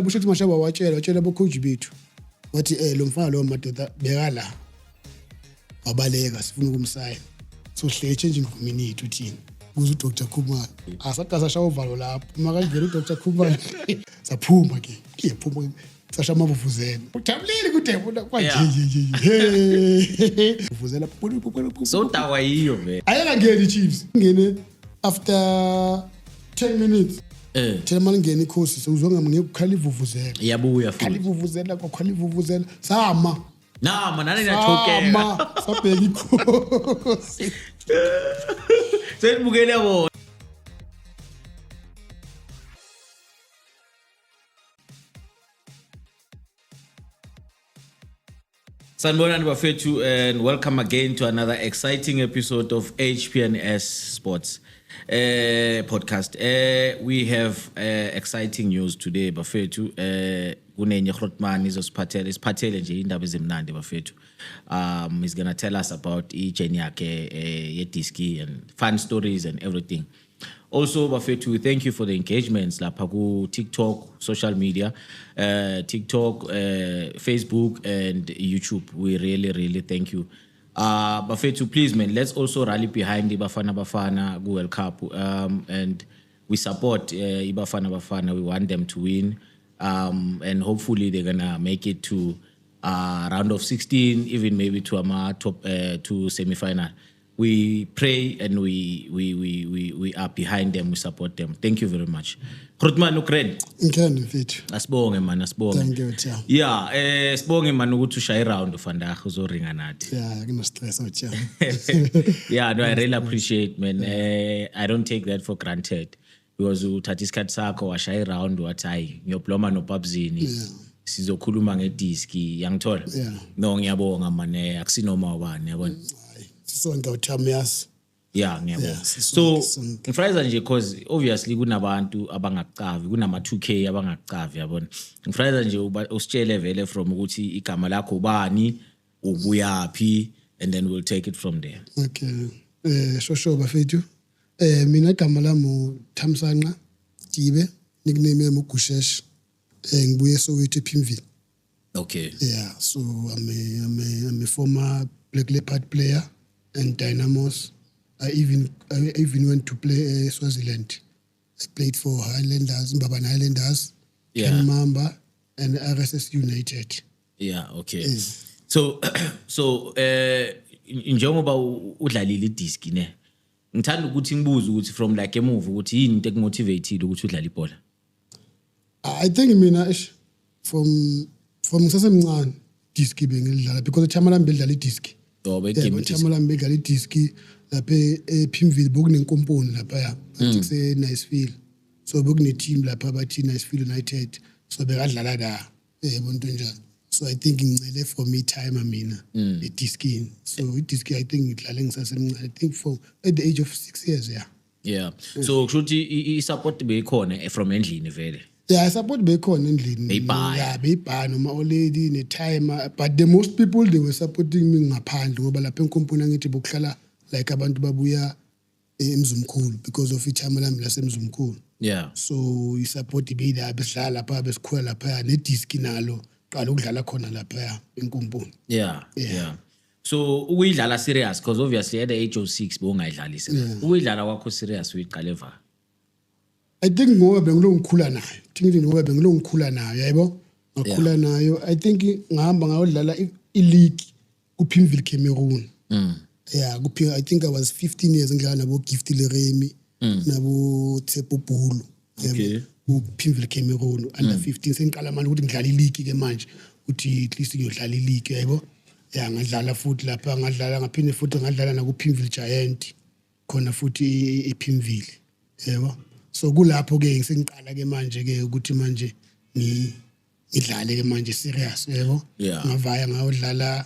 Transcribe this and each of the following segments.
Bushuthi mashaba watshela abocoach bethu wathi lo mfana lo madoda bekala wabaleka sifuna ukumsaya so hle change minute uthini kuze uDr Khumalo asaqasa shawo uvalo lapho makangena uDr Khumalo saphuma ke iyaphuma sasha amavuvuzela ujabulile kudebula kwanje vuvuzela so dawa yiyo vele ayela ngeni Chiefs ngene after 10 minutes thina malingena ikhosi sewuzonga ngekukhala ivuvuzela iyabuya futhi khala ivuvuzela kokhala ivuvuzela sama nani nathokeka sama sabheka ikhosi senibukele yabo Sanibonani bafethu and welcome again to another exciting episode of HPNS Sports podcast. We have exciting news today bafethu. Kunenye Grootman isiphathele nje indaba ezimnandi bafethu. He's going to tell us about journey yakhe ye-Diski and fun stories and everything. Also bafethu, we thank you for the engagements lapha ku TikTok, social media, TikTok, Facebook and YouTube. We really thank you. Bafethu, please man, let's also rally behind Bafana ku World Cup and we support Bafana. We want them to win and hopefully they're gonna make it to round of 16, even maybe to a top to semi-final. We pray and we are behind them, we support them. Thank you very much. Grootman Ukraine. Ngikandi mfethu. Asibonge man, asibonge. Thank you Thia. Yeah, sibonge man ukuthi ushaye round vandag uzoringa nathi. Yeah, ngino stress Thia. Yeah, no, I really appreciate man. I don't take that for granted because uthatha isikhathi sakho washaye round wathi hayi ngiyobloma noBabzini. Yeah. Sizokhuluma ngediski yangithola. Yeah. No ngiyabonga man, akusinoma ubani yabona. Sisonke uThamias. Yeah, ngiyabona. So ngifrayza nje because obviously kunabantu abangacavi, kunama 2K abangacavi yabona. Ngifrayza nje usitshele vele from ukuthi igama lakho ubani, ubuyaphi and then we'll take it from there. Okay. Shosho bafethu. Mina igama lami Thamsanqa Tibe, nickname yami uGushesh. Ngibuye Soweto ePimville. Okay. Yeah, so I'm a former Black Leopard player and Dynamos. I even went to play Swaziland. I played for Highlanders, Mbabane Highlanders, Mamba, and RSS United. Yeah, okay. Yeah. So njengoba udlalile idiski ne. Ngithanda ukuthi ngibuze ukuthi from like emuva ukuthi yini into ekumotivated ukuthi udlale ibhola. I think mina from ngisasemncane diski bengidlala because uThama lami bedlala idiski. UThama lami bedlala idiski lapha ePimville bokunenkomponi lapha athi kuse Nicefield. So bokune team lapha bathi Nicefield United. So bekadlala la bonto njalo. So I think ngicele from time mina ediskini. So idiski I think ngidlala ngisasemncane. I think at the age of 6 years Yeah. So kushuthi i-support beyikhona from endlini vele. Yeah, I support bekhona endlini. Yeah, beyibha noma already ne timer, but the most people they were supporting me ngaphandle ngoba lapha enkomponi ngithi bokuhlala like abantu babuya eMzumkhulu because of iThama lami laseMzumkhulu. Yeah. So I support ibida besidlala lapha besikhwela lapha ne disk nalo qala ukudlala khona lapha enkomponi. Yeah. So uyidlala serious because obviously at the age of 6 bongayidlalisa. Uyidlala kwakho serious uyiqale va. I think ngoba bengilongikhula nayo. Thinking ngoba bengilongikhula nayo, yabo? Ngakhula nayo. I think ngihamba ngayodlala i-league kuPimville Cameroon. Yeah, I think I was 15 years ngidlala nabo Gift Leremi, nabo Tshepo Bhulu. Okay. kuPimville Cameroon under 15 sengiqala manje ukuthi ngidlala i-league ke manje. Uthi at least ngiyodlala i-league, yabo? Yeah, ngadlala futhi lapha ngadlala ngaphinde futhi ngadlala na kuPimville Giant khona futhi ePimville. Yebo? So kulapho ke ngisengiqala ke manje ke ukuthi manje ngidlale ke manje serious, yebo? Ngavaya ngayodlala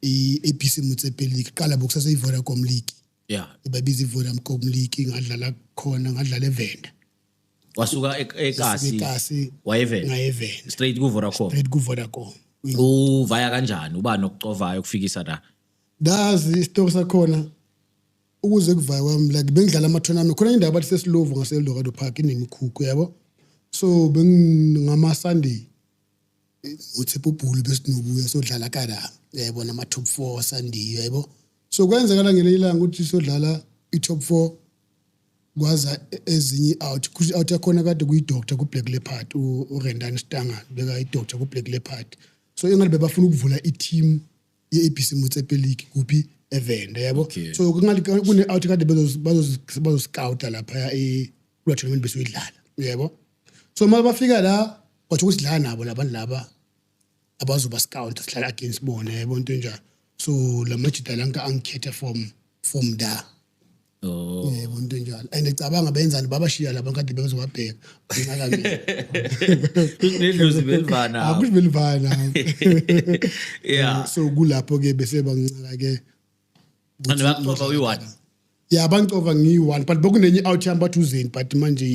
iAPC Motsepe League qala bokusase iVodacom League. Yeah. Babiza iVodacom League ngadlala khona ngadlala eVenda. Wasuka eKasi wayevenda. Ngayevenda. Straight kuVodacom. Straight kuVodacom. Uvaya kanjani uba nokucovayo kufikisa la? Dazi isitori sakhona ukuze kuvaya kwami like bengidlala ama tournament khona indawo bathi seSlovo ngaseLorado Park inemikhukhu, yabo? so bengama Sunday uthi Bubhulu besinobuya sodlala kada yebo nama top 4 Sunday yebo so kwenzekala ngelilanga ukuthi sodlala I top 4 kwaza ezinye out yakhona kade kuyi doctor ku Black Leopard uRendani Stanga beka I doctor ku Black Leopard so engabe bebafuna ukuvula I team yeAPC Motsepe League kuphi event yabo so kungali kune out kade bazo scout lapha ku tournament besoyidlala yebo so uma bafika la kwathi ukusidlala nabo labantu laba abazoba scout sihlala against bona yebo into njalo so la majida lanka angikhethe from da yebo into njalo and ngicabanga benzani babashiya labantu kade bezobabheka ngaka nedlozi belivana akuthi belivana yeah so kulapho ke bese bancaka ke anibaqofa uyi1 yeah bangicova ngi1 but bokunenye out yamba 2 but manje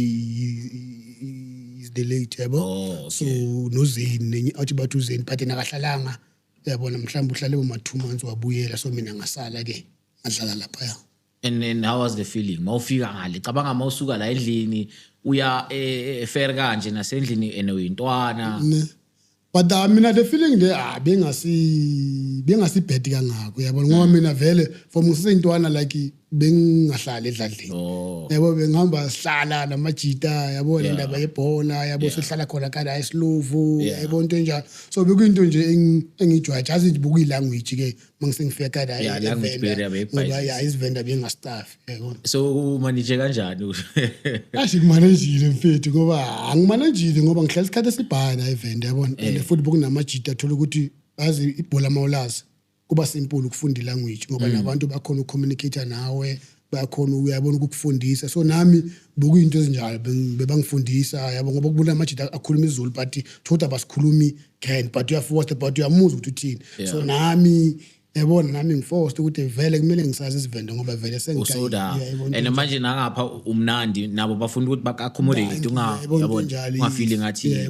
is delayed yabo so no Zane nenye out ba 2 but nakahlalanga yabona mhlawumbe uhlale uma 2 months wabuyela so mina ngasala ke ngadlala lapha ya and how was the feeling mawufika ngale cabanga mawusuka la endlini uya fair kanje nasendlini enowintwana but mina the feeling there bengasi bad kangako yabona ngoba mina vele from usentwana like bengahlala edladleni yabo bengihamba sihlala namajita yabo indaba yebhola yabo sihlala khona kana eSlovo yabo into njalo so bekuyinto nje engijwayele just buku language ke mangisengifika kana language barrier ngoba isivenda bengastaff yabo so manage kanjani asimanagile mfethu ngoba angimanagile ngoba ngihlala isikhathi esibhana event yabona and futhi bokunamajita athola ukuthi bazi ibhola mawulazi kuba simple ukufunda language ngoba nabantu bakhona ucommunicate nawe bakhona uyabona ukufundisa so nami bokuyinto ezinjalo bebangifundisa yabo ngoba kubona amajita akhuluma iZulu but thoda basikhulumi grand but you are forced but you are moved to thina so nami yabona nami ngiforced ukuthi vele kumele ngisazi isivende ngoba vele sengisoda and manje nangapha umnandi nabo bafuna ukuthi baka-accommodate yabona ungafeel ngathi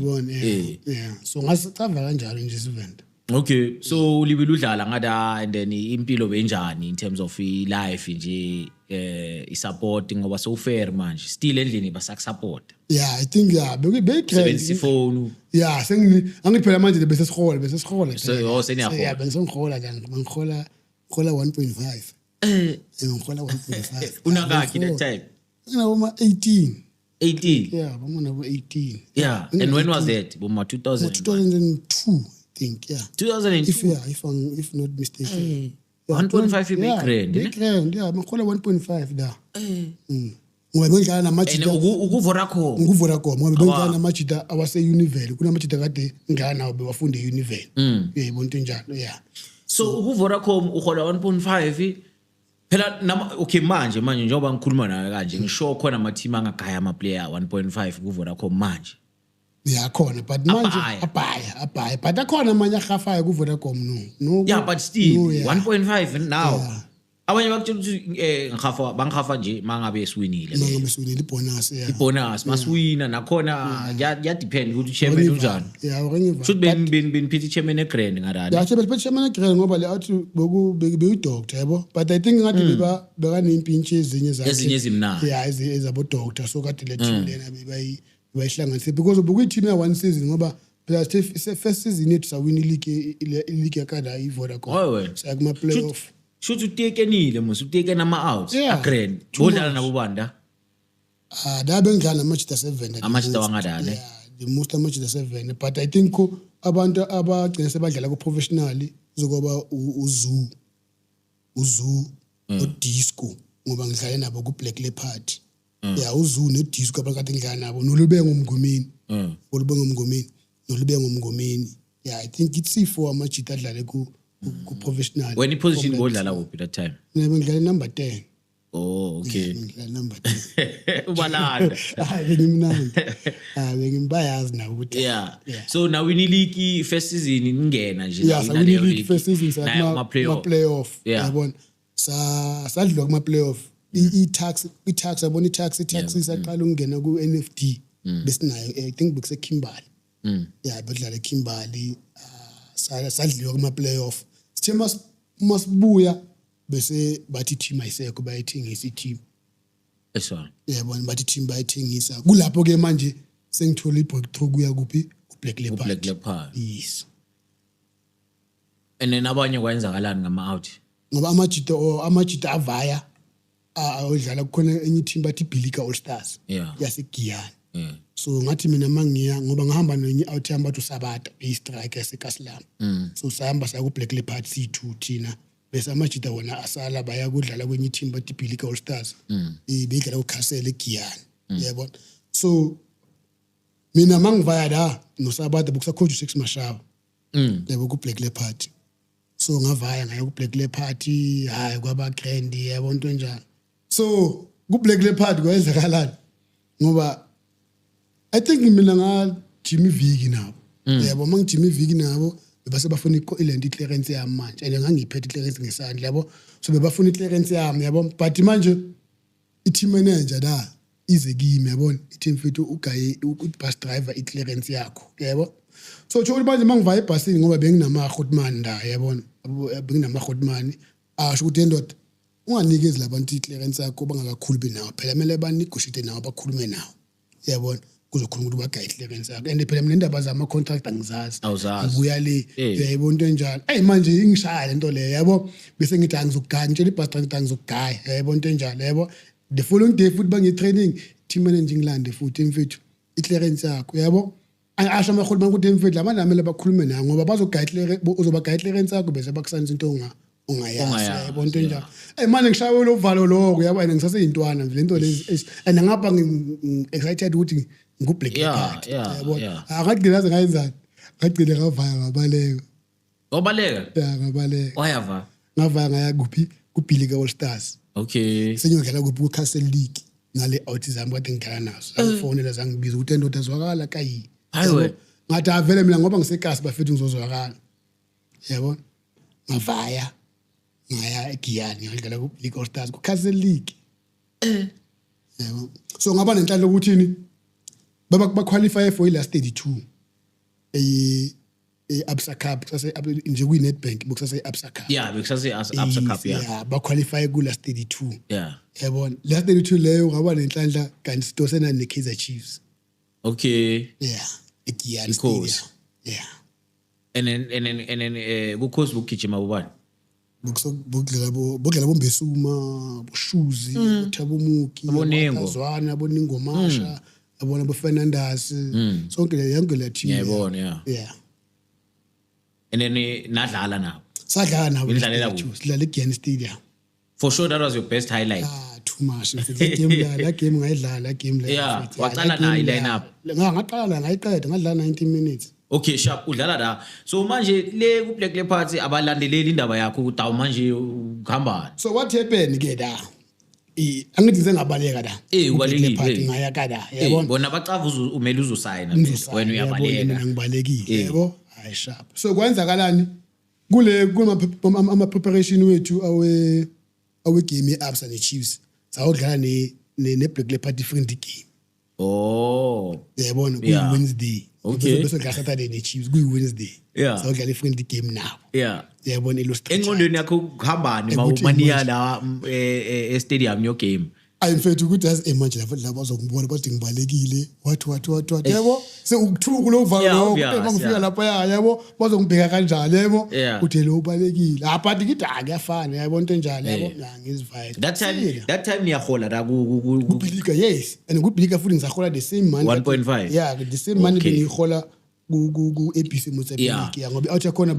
so ngasicava kanjalo nje isivende. Okay, so ulibile udlala ngada and then impilo benjani in terms of life nje I-support ngoba so fair manje still endlini basakusupport. Yeah, I think besebenzisa phone. Yeah, angiphela manje bese sihola so seniyahola. Yeah, bengihola kanti ngihola 1.5. Ngihola 1.5. Unakaki that time? Ngina 18. 18. Yeah, bamona 18. Yeah, and when was that? Boma 2002. Think 2002 if not mistaken 1.5 big grand yeah makhola 1.5 da ngoba bengidlala namajita ukuVoracom ngoba bengidlala namajita awase Univel kunamajita kade ngidlala nawo bewafunde Univel yebo into njalo yeah so ukuVoracom uhola 1.5 phela okay manje njengoba ngikhuluma nawe kanje ngisho khona ama team angagaya ama player 1.5 kuVoracom manje yeah khona but manje abhaya but akhona amanye ahafayo ku Vodacom no yeah but still 1.5 now abanye bakutshela ukuthi ngihafa bangihafa nje mangabe esiwinile ibonus ibonus maswina nakhona ya depend ukuthi chairman unjani yeah urengiva should been pity chairman egrand ngadani yeah chairman egrand ngoba le athi beyi doctor yabo but I think ngathi beka nempintshi ezinye ezimnandi yeah ezabo doctor so kade le team lena bayihlanganise because bukuyi team ya one season ngoba plus first season yethu sawina league yakada iVodacom sakuma playoff should utekenile mos utekena ama outs agrand bodlala nabo banda da bengidlala amajita 7 amajita wangadala the most amajita 7 but I think abantu abagcina sebadlala ku professionally zokuba uzu udisco ngoba ngidlala nabo ku Black Leopard yeah uzu nedisco abakade ngidlala nabo nolubengo ngomngomeni yeah I think it's C4 amajita adlale ku professional when position bodlala kuphi that time ngidlala number 10 oh okay ngidlala number 10 ubalanda ngimnandi ngimbayazi na ukuthi yeah so now win league first season ingena nje la league first season sakuma playoff yabona sadlula kuma playoff i-tax yabona i-tax isaqala ukungena ku NFT besinayo I think bekuse Kimberley yeah badlala Kimberley sadliwa kuma playoff sithema masibuya bese bathi team ayisekho bayithengisa team esona yabona bathi team bayithengisa kulapho ke manje sengithola i-breakthrough kuya kuphi Black Black Leopard Leopard. yes And then abanye kwenzakalani ngama-out? ngoba amajita avaya odlala kukhona enye team bathi Bilika All Stars yaseGiyani so ngathi mina mangiya ngoba ngihamba nenye out yami bathi uSabata be-striker yaseKaSlam so sahamba saya ku Black Leopard C2 thina bese amajita wona asala baya kudlala kwenye team bathi Bilika All Stars bedlala uCastle eGiyani yabona so mina mangivaya la noSabata bokusa coach 6 Mashaba yabo ku Black Leopard so ngavaya ngayo ku Black Leopard hayi kwaba grand yabo into njalo so ku Black Leopard kwenzakalani ngoba I think mina nga Jimmy Viki nabo yabo mangi Jimmy Viki nabo bese bafuna ilento clearance yami manje and ngangiphethe clearance ngesandla yabo so bebafuna clearance yami yabo but manje i-team manager da ize kimi yabona i-team fethu ugaye u-bus driver i-clearance yakho yabo so tsho manje mangivaya ebhasini ngoba benginama-hotman la yabona benginama-hotman asho ukuthi endoda unganikezi labantu i-clearance yakho bangakakhulumi nawo phela kumele banegotiate nawo bakhulume nawo yabona kuzokhuluma ukuthi bagaye i-clearance yakho and phela mina indaba zama-contract angizazi ngibuya le yayibona into enjalo manje ingishaya lento leyo yabo bese ngithi angizokugaya ngitshela ibhasi driver ukuthi angizokugaya yayibona into enjalo yabo the following day futhi bangi-training team manager ngilande futhi mfethu i-clearance yakho yabo asho amahulumeni ukuthi mfethu labantu amele bakhulume nawo ngoba uzobagaya i-clearance yakho bese bakusanisa into ungayazi yabona into enjalo manje ngishawe lo valo lokho yabo and ngisaseyintwana nje lento lezi and ngapha excited ukuthi ngublack yabona akagcina ngayenzani ngagcina ngavaya ngabaleka ngabaleka wayava ngavaya ngaya kuphi kuBilika All Stars okay senyongela kuphi kuCastle League ngale autism kade ngidlala nazo angifonela zangibiza ukuthi endoda zwakala kayi hayiwe ngathi avele mina ngoba ngisekasi bafethu ngizozwakala yabona ngavaya ngaya eGiyani ngidlala kuBilika All Stars kuCastle League yabo so ngaba nenhlanhla ukuthini ba qualify for last 32 Absa Cup sase nje kuyi Nedbank bokusase Absa Cup bokusase Absa Cup ba qualify ku last 32 yabona last 32 leyo ngaba nenhlanhla kanti sitosena neKaizer Chiefs okay eGiyani and then kucause ukugijima ubani bokudlela bombesuma boshuzi uThabo Muki abazwana aboningomasha abona boFernandez sonke le yonke le team yabona and then nadlala nabo sadlala nabo idlalela kuphi sidlala eGiyani Stadium for sure that was your best highlight too much la game ngayidlala game le waqala nayo line up ngaqala ngayiqeda ngadlala 90 minutes okay sharp udlala la so manje le ku Black Leopard abalandeleli indaba yakho ukuthi awu manje ukuhambana so what happened ke da angithi sengabaleka la ubalekile ngaya kada yabona bona bacavuza umele uzosayina wena uyabaleka mina ngibalekile yabo hayi sharp so kwenzakalani kule ama preparation wethu awe game yeAbsa neChiefs sawudlala ne Black Leopard friendly game yabona kuyi Wednesday bese ngaka Saturday neChiefs kuyi Wednesday sawudlala friendly game nabo yabona engqondweni yakho ukuhambani mawumaniya la stadium yo game ayimfethu ukuthi as manje la bazongibona bathi ngibalekile what yabo sekuthuku lovalo mangifika lapha yabo bazongibheka kanjani yabo uthi lo ubalekile but ngithi akuyafana yabo into enjalo yabo ngizivaya that time niyahola la kuBilika yes and kuBilika futhi ngisahola the same money 1.5 the same money bengihola ku ABC Mozambique ngoba out yakhona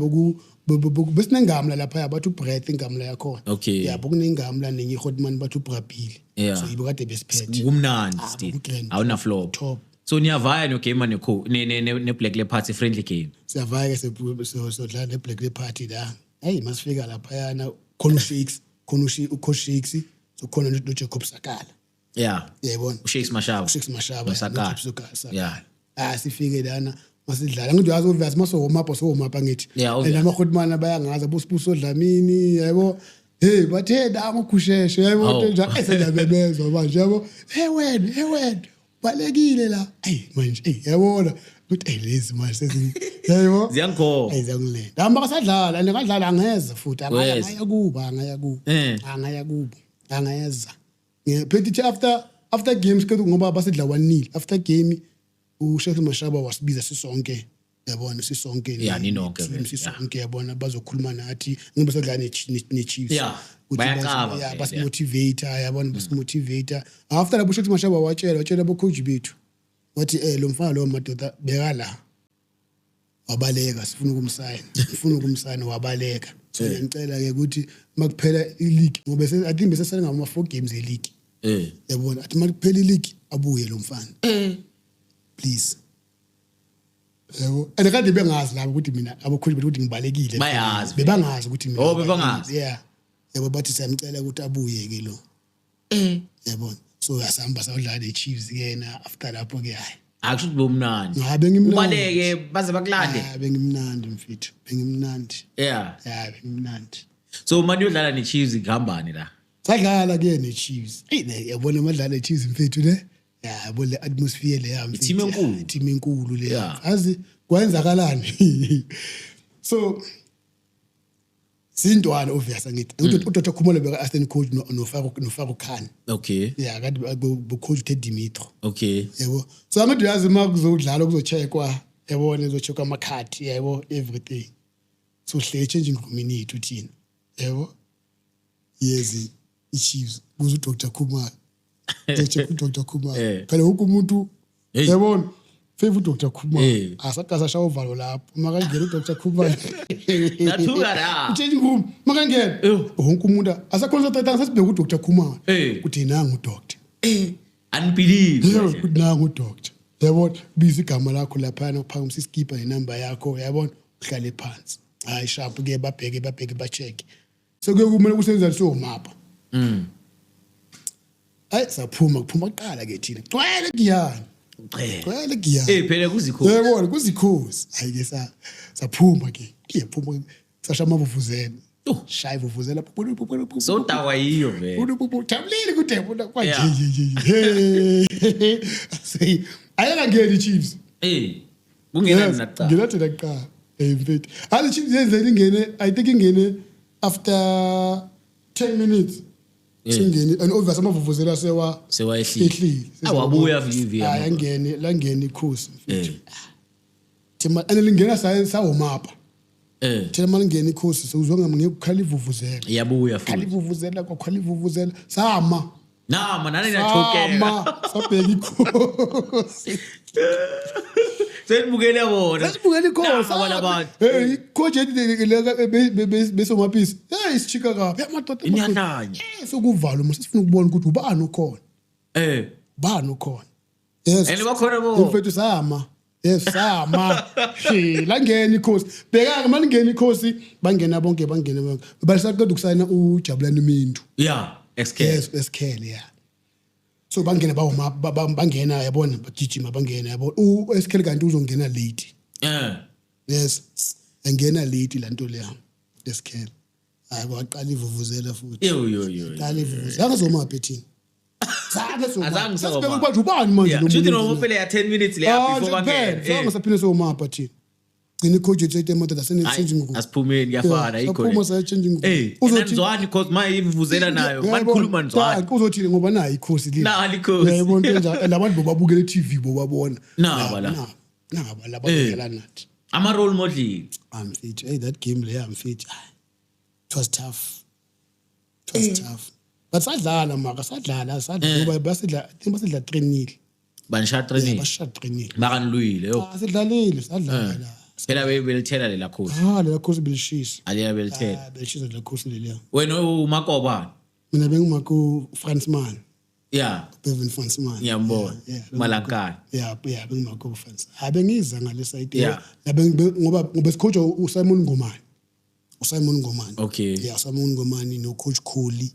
besinengamla lapha yabathu breath ingamla yakhona yabo kunengamla nenye ihotman bathu Brabili so yibo kade besiphethe kumnandi still awuna flow so niyavaya no game ne Black Leopard friendly game siyavaya ke so dlala ne Black Leopard la hey masifika lapha yana khona uCoach Shakes so khona no Jacob Sakala yabona uShakes Mashaba Sakala sifike lana masidlala ngithi yazi obvious maso ngithi namahotman bayangaza bosibuso Dlamini yabo hey bathe dama ukhusheshe yabo nje esedabebezwa manje yabo hey wena balekile la manje yabona ukuthi lezi manje sezi yabo ziyangikho ziyangilenda hamba kasadlala ngadlala angeza futhi angaya kuba angayeza ngephethe after games ke ngoba basidla 1-0 after game uShekhi Mashaba wasibiza sisonke yabona sisonke sisonke yabona bazokhuluma nathi ngoba sadlala neChiefs bayaqaba basimotivate yabona basimotivate after lapho uShekhi Mashaba watshela abocoach bethu wathi lo mfana lo madoda bekala wabaleka sifuna ukumsayina wabaleka so ngicela ke ukuthi makuphela ileague ngoba I think bese ngama 4 games e-league yabona athi makuphela ileague abuye lo mfana please yebo andikade bengazi lapho ukuthi mina abakhulu bethu ukuthi ngibalekile bayazi bebangazi ukuthi mina bebangazi yebo bathi siyamcela ukuthi abuye ke lo yabona so yasihamba sayodlala neChiefs yena after lapho ke hayi akusho bomnandi ngimnandi ubaleke baze bakulande bengimnandi mfethu bengimnandi bengimnandi so manje udlala neChiefs ngihambani la sadlala ke neChiefs yabona madlala neChiefs mfethu le yabo le atmosphere le yami team enkulu le azi kwenzakalani so sindwana obvious angithi uDr Khumalo beka assistant coach no Khan kade bo coach Dimitro yebo so angithi yazi makuzodlala kuzocheckwa yabona ezocheckwa amakhadi yebo everything so hle changing room yethu uthina yebo yezi iChiefs kuzo uDr Khumalo Dr. Khumalo phela wonke umuntu yabona favorite Dr. Khumalo asaqasa shawo valo lapho makangena uDr. Khumalo nathuka la uthini kum makangena wonke umuntu asaconcentrate sasibheka uDr. Khumalo uthi nanga uDoctor unbelieve uthi nanga uDoctor yabona biza igama lakho lapha uphakamisa iskipa nenumber yakho yabona uhlale phansi hayi sharp ke babheke bacheck so kuyokumele kusenza so mapa saphuma kuqala ke thina gcwele giyani phela kuzikhosi yabona kuzikhosi hayi ke saphuma ke iyaphuma sasha amavuvuzela shaya vuvuzela so dawa yiyo vele tabulile kudebona kwanje say ayela ngene iChiefs kungena naqala nginathi naqala mfethu ali Chiefs yenzeni ingene I think ingene after 10 minutes singeni and obvious amavuvuzela sewayehlile awabuya vivia langene ikhosi mfethu thema anelingena sawo mapa thema langene ikhosi sewuzwa ngami ngekukhala ivuvuzela yabuya futhi khala ivuvuzela kwakhala ivuvuzela sama nani nathokela sabheka ikhosi sesibukele bona sesibukele ikhosi abantu coach ethi besomapisi isichika kabi amadoda inyakanye sokuvala mase sifuna ukubona ukuthi ubani ukhona bani ukhona yes and bakhona bo mfethu sama sama langena ikhosi bheka manje ngena ikhosi bangena bonke balisaqeda ukusayina uJabulani Mindu SKL so bangena bangena yabona bagijima bangena yabo SKL kanti uzongena late yes engena late lanto leya SKL waqala ivuvuzela futhi qala ivuvuzela akazomaphi thina azange sasibeka kwathi ubani manje lo muntu no phela ya 10 minutes leya before bangena ngisaphinde somapha thina gcina coach ethe imoto asenechanging room asiphumeni yafana ikhona uphuma sa changing room uzozwani because my ivuvuzela nayo banikhuluma nzwani uzothini ngoba nayi ikhosi le na likhosi yayibona njalo labantu bobabukela TV bobabona naba labakela nathi ama role model mfethu that game le mfethu it was tough but sadlala maka sadlala ngoba basidla trainile banisha trainile basha trainile bakanilwile sidlalile sadlala phela belithela lela khosi lela khosi belishisa aliya belithela belishisa lela khosi leliya wena uMakoba mina bengumako Fransman Bevan Fransman ngiyambona Malankani bengumako Frans abengiza ngale side ngoba coach uSimon Ngomani Simon Ngomani no coach Kholi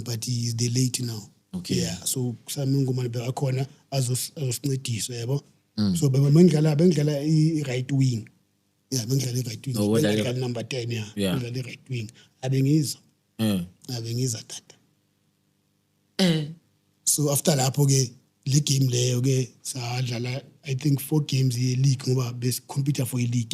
but he is delayed now so Simon Ngomani bekakhona azosincedisa yabo so bengidlala i-right wing bengidlala i-right wing bengidlala number 10 bengidlala i-right wing abengiza tata so after lapho ke le game leyo ke sadlala I think 4 games ye-league ngoba best computer for i-league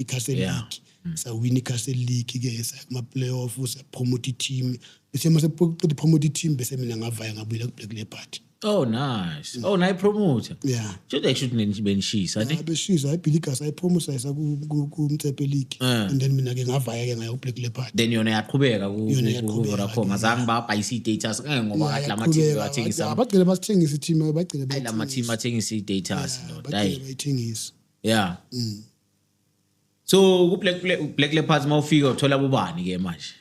Castle League sa win Castle League ke sama playoff sa promote team bese mase promote team bese mina ngavaya ngabuyela ku Black Leopard Oh nice. Oh nayi promoter. Yeah. Should benishisa ne. Beshisa iBilligas ayipromosa kumTepe League and then mina ke ngavaya ke ngayo Black Leopard. Then yona yaqhubeka ku Vodacom azange babhayisa iDatas ngoba lama team bathengisa. Abagcina basithengisa team bagcina bathengisa. Lama team athengisa iDatas no. Bagcina bayithengisa. Yeah. So ku Black Leopards mawufika uthola bobani ke manje?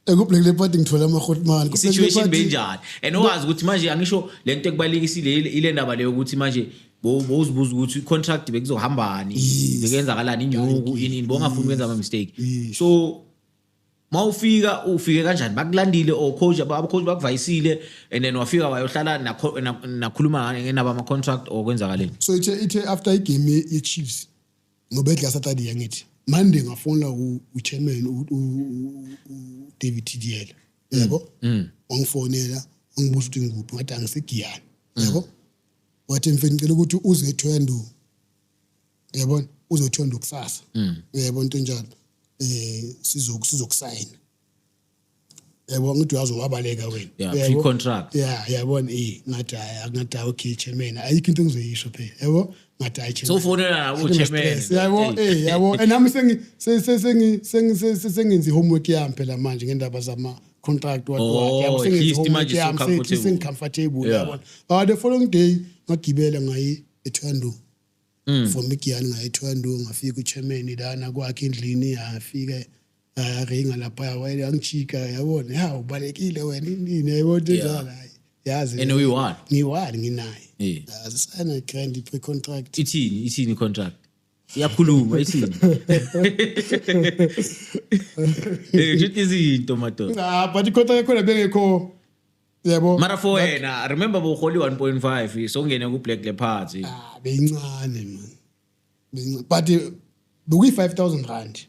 Ku-Black Leopard ngithola amaHotman. Situation benjani? And owazi ukuthi manje angisho lento ekubalekisile ile ndaba leyo ukuthi manje bowuzibuza ukuthi i-contract bekuzohambani, bekenzakalani inyuku ini bongafuni ukwenza ama mistake. So mawufika ufike kanjani? Bakulandile or coach abacoach bakuvayisile and then wafika wayohlala nakhuluma ngenaba ama contract or kwenzakaleni? So ithe after igame ye-Chiefs ngobedla Saturday yangithi Monday ngafona u-chairman David TDL yabo wangifonela ngibuza ukuthi ngikuphi ngathi angisegiyani yabo wathi mfethu ngicela ukuthi uze eThwendo yabona uze eThwendo kusasa yabo into njalo sizokusayina yabo ngithi uyazowabaleka wena free contract yabona ngathi ngathi okay chairman ayikho into engizoyisho phela yabo ngathi ayi chairman so fonela uchairman yabo and nami sengenzi homework yami phela manje ngendaba zama contract wakho yabo sengenzi homework yami comfortable yabona the following day ngagibela ngayi eThwendo from Igiyani ngayi eThwendo ngafika uchairman lana kwakhe endlini yafika ringa lapha wayela ngichika yabona ha ubalekile wena inini yayibona njalo yazi and we won ngiwani nginaye yazi sana grand pre contract ithini contract iyakhuluma ithini ngithi izinto madoda but ikhotha yakho bengekho yabo mara for wena remember boholi 1.5 so ngene ku Black Leopards beyincane man but buyi 5,000 rand.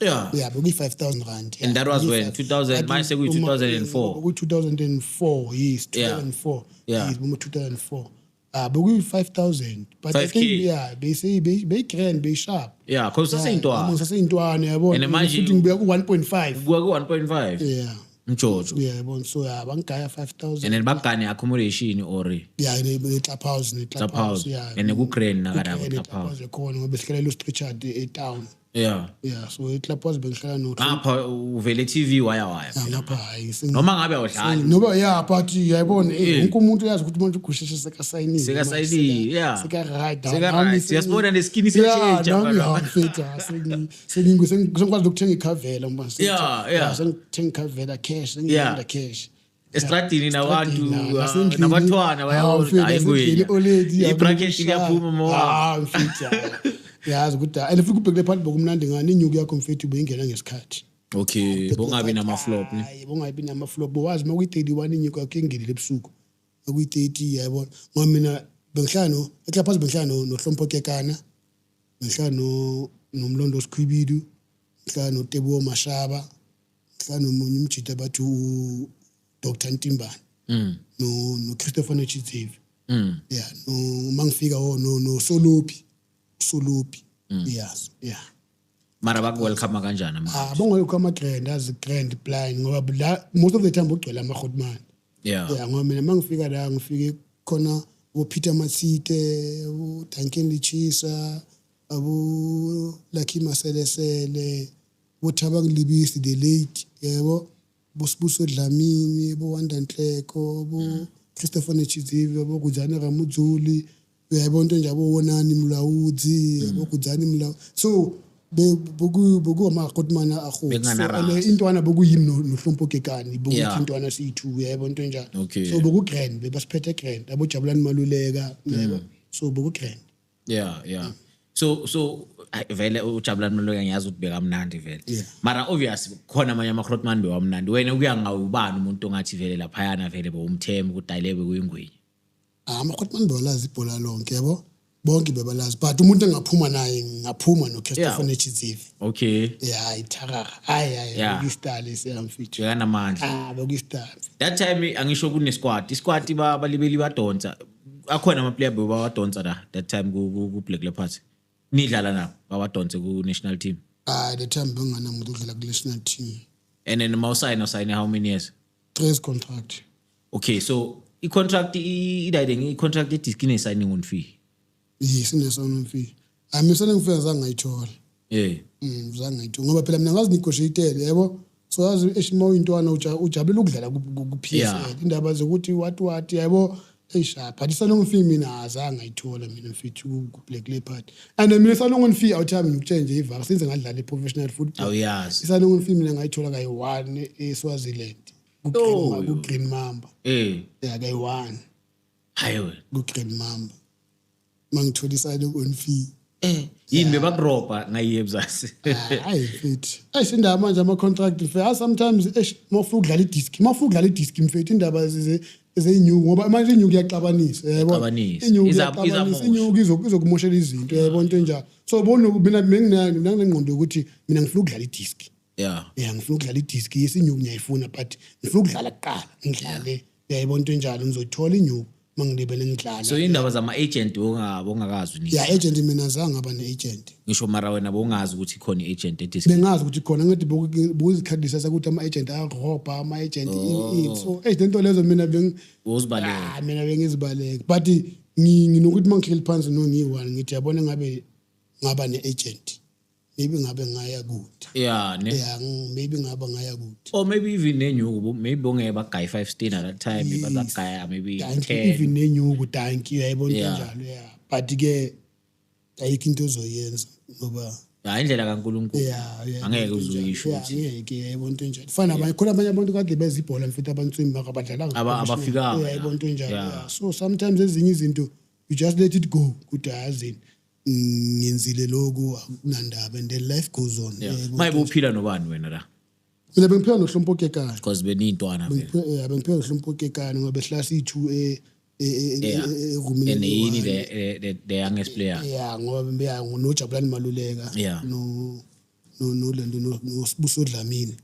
Yeah, but we 5,000 rand. And that was when 2000. Mine said 2004. 2004, yes, 2004. Yeah, yes, 2004. But we 5,000. But 5K. I think they say be grand, be sharp. Yeah, because that's into and imagine we 1.5. We go 1.5. Yeah. George. Yeah, so bankaya 5,000. And then bankani accommodation or yeah, the club house, yeah. And the Ukraine na kada club house. Khona ngoba sihlala lo Richard town. Yeah, so club house bengihlala no. Ngapha uvele TV waya. Ngapha hayi. Noma ngabe awudlali. Noba but yayibona wonke umuntu uyazi ukuthi manje ugusheshe sekasayinile. Sekasayinile, yeah. Seka-right. Siyasibona neskin siyashintsha manje. Sengikwazi ukuthenga ikhavela manje. Yeah. Sengithenga ikhavela cash, ngiyenda cash. Estradini nabantu nabathwana bayabona ayingweni. Ibracket iyaphuma mowa. Mfethu. Yazi ukuthi and futhi kubhekele phakathi bokumnandi ngani inyuku yakho mfethu beyingena ngesikhathi. Okay, bongabi nama flop ne. Hayi bongabi nama flop. Wazi makuyi 31 inyuku yakho ingenile ebusuku. Akuyi 30 yayibona. Ngoba mina bengihlano eklaphazi bengihlano noHlompo Kekana. Bengihlano nomlondo Sikhwibidu. Bengihlano noTebo Mashaba. Bengihlano nomunye umjita bathu Dr Ntimbane. No Christopher Nechizeve. Yeah, no mangifika no Solupi. Yes, yeah. Mara baku welcome kanjani manje? Welcome grand as grand plan ngoba most of the time ugcwele amaHotman. Yeah, ngoba mina mangifika la ngifike khona uPeter Matsite, uDuncan Lichisa, Lucky Maselesele, uThabang Libisi the late, yebo, Bosibuso Dlamini, Wanda Nhleko, Christopher Nechizivwe, Kuzana Ramudzuli. Uyayibona into njabo wonani Mlawudzi bokudzani Mlawu so boku amaHotman akho so intwana bokuyimi noHlompo Kekana bokuthi intwana siyi2 uyayibona into njalo so boku grand bebasiphethe grand abojabulani Maluleka yebo so boku grand yeah so vele ujabulani Maluleka ngiyazi ukuthi bekamnandi vele mara obviously khona amanye amaHotman bewamnandi wena ukuya ngawubani umuntu ongathi vele lapha yana vele bowumthemba ukuthi ayilebe kuyingwenye amaHotman bawalazi ibhola lonke yabo bonke bebalazi but umuntu engaphuma naye ngaphuma noChristopher Nechizivwe okay ithara hayi ukistali siyamfithu yanamandla ukistali that time angisho kune squad balibeli badonsa akhona ama player bawadonsa that time ku Black Leopards nidlala nabo bawadonse ku national team the time bengana umuntu odlala ku national team and then Mausaina sign how many years 3 years contract okay so i-contract i-contract edisk ine-signing on fee. Yes, ine-signing fee. Signing fee azange ngayithola. Zange ngayithola ngoba phela mina ngazi negotiated yabo. So as eshimo intwana ujabulela ukudlala ku-PSL indaba zokuthi what yabo eyisha but isalong fee mina azange ngayithola mina mfethu ku-Black Leopard and mina isalong fee awuthami ngichange ivaka since ngadlala i-professional football awuyazi isalong fee mina ngayithola kayi-1 eSwaziland ku-Green Mamba kayi-1 hayiwe ku-Green Mamba mangithola isalong fee yini bebakuroba ngayiyebuzasi hayi mfethu ayisindaba manje ama-contract fair sometimes mawufuna ukudlala i-disc mfethu indaba zeyinyuku ngoba manje inyuku iyaxabanisa yabo inyuku izokumoshela izinto yabo into enjalo so bona mina nginengqondo ukuthi mina ngifuna ukudlala i-disc ngifuna ukudlala i-disc yesinyuku ngiyayifuna but ngifuna ukudlala kuqala ngidlale yabo into enjalo ngizothola inyuku mangilibele ngidlala so indaba zama-agent ongakazi ni agent mina azange aba ne-agent ngisho mara wena bongazi ukuthi khona i-agent edisc bengazi ukuthi khona ngithi bokuzikhathisa ukuthi ama-agent ayaroba ama-agent so into lezo mina uzibaleka mina bengizibaleka but nginokuthi mangihleli phansi nongiyi-1 ngithi yabona ngaba ne-agent maybe ngabe ngaya kude maybe ngaba ngaya kude or maybe even nenyuku maybe ongeba guy 15 at that time but that guy maybe 10 even nenyuku thank you yayibona njalo but ke ayikho into ozoyenza ngoba indlela kaNkulunkulu angeke uzuyisho ukuthi ngeke yayibona into njalo fana abanye khona abanye abantu kade bezibhola mfethu abantswimi bakabadlala abafika yayibona into njalo so sometimes ezinye izinto you just let it go ukuthi ayazini ngenzile lokho kunandaba and then life goes on mayibe uphila nobani wena la mina bengiphila noHlompo Kekana because benintwana vele bengiphila noHlompo Kekana ngoba behlala sithu rumini yini the youngest player ngoba nojabulani Maluleka no Lendo noSibuso Dlamini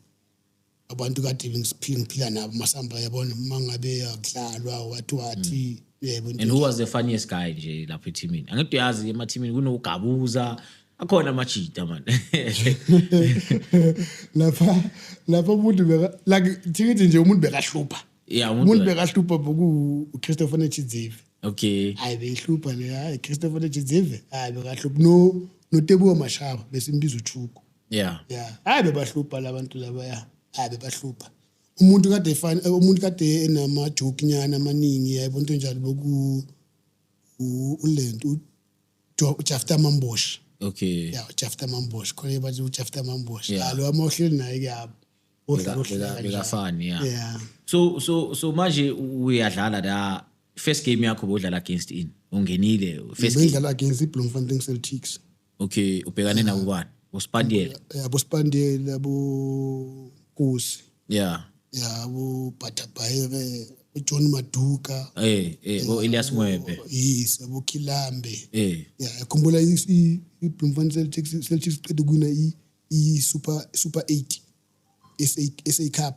abantu kade ngiphila nabo masamba yabona mangabe yakudlalwa wathi and who was the funniest guy nje lapha eteamini angithi uyazi emateamini kunogabuza akhona amachita man lapha umuntu like thikithi nje umuntu bekahlupha umuntu bekahlupha boku Christopher Netshidzive okay hayi behlupha le hayi Christopher Netshidzive hayi bekahlupha no Tebuwa Mashaba besimbiza uThuku hayi bebahlupha labantu laba hayi bebahlupha umuntu kade enamajoke nyana amaningi yayibona into njalo boku uLento uJafta Mambosh okay uJafta Mambosh khona bathi uJafta Mambosh lo amohleli naye ke yabo bekafani so manje uyadlala la first game yakho bodlala against in ungenile first game udlala against iBloemfontein Celtics okay ubhekane nabo bani uSpandiela Spandiela abo Kusi abo Batabayere uJohn Maduka Elias Mwebe yes abo Kilambe yakhumbula iBloemfontein Celtics qede kuna i super 8 SA Cup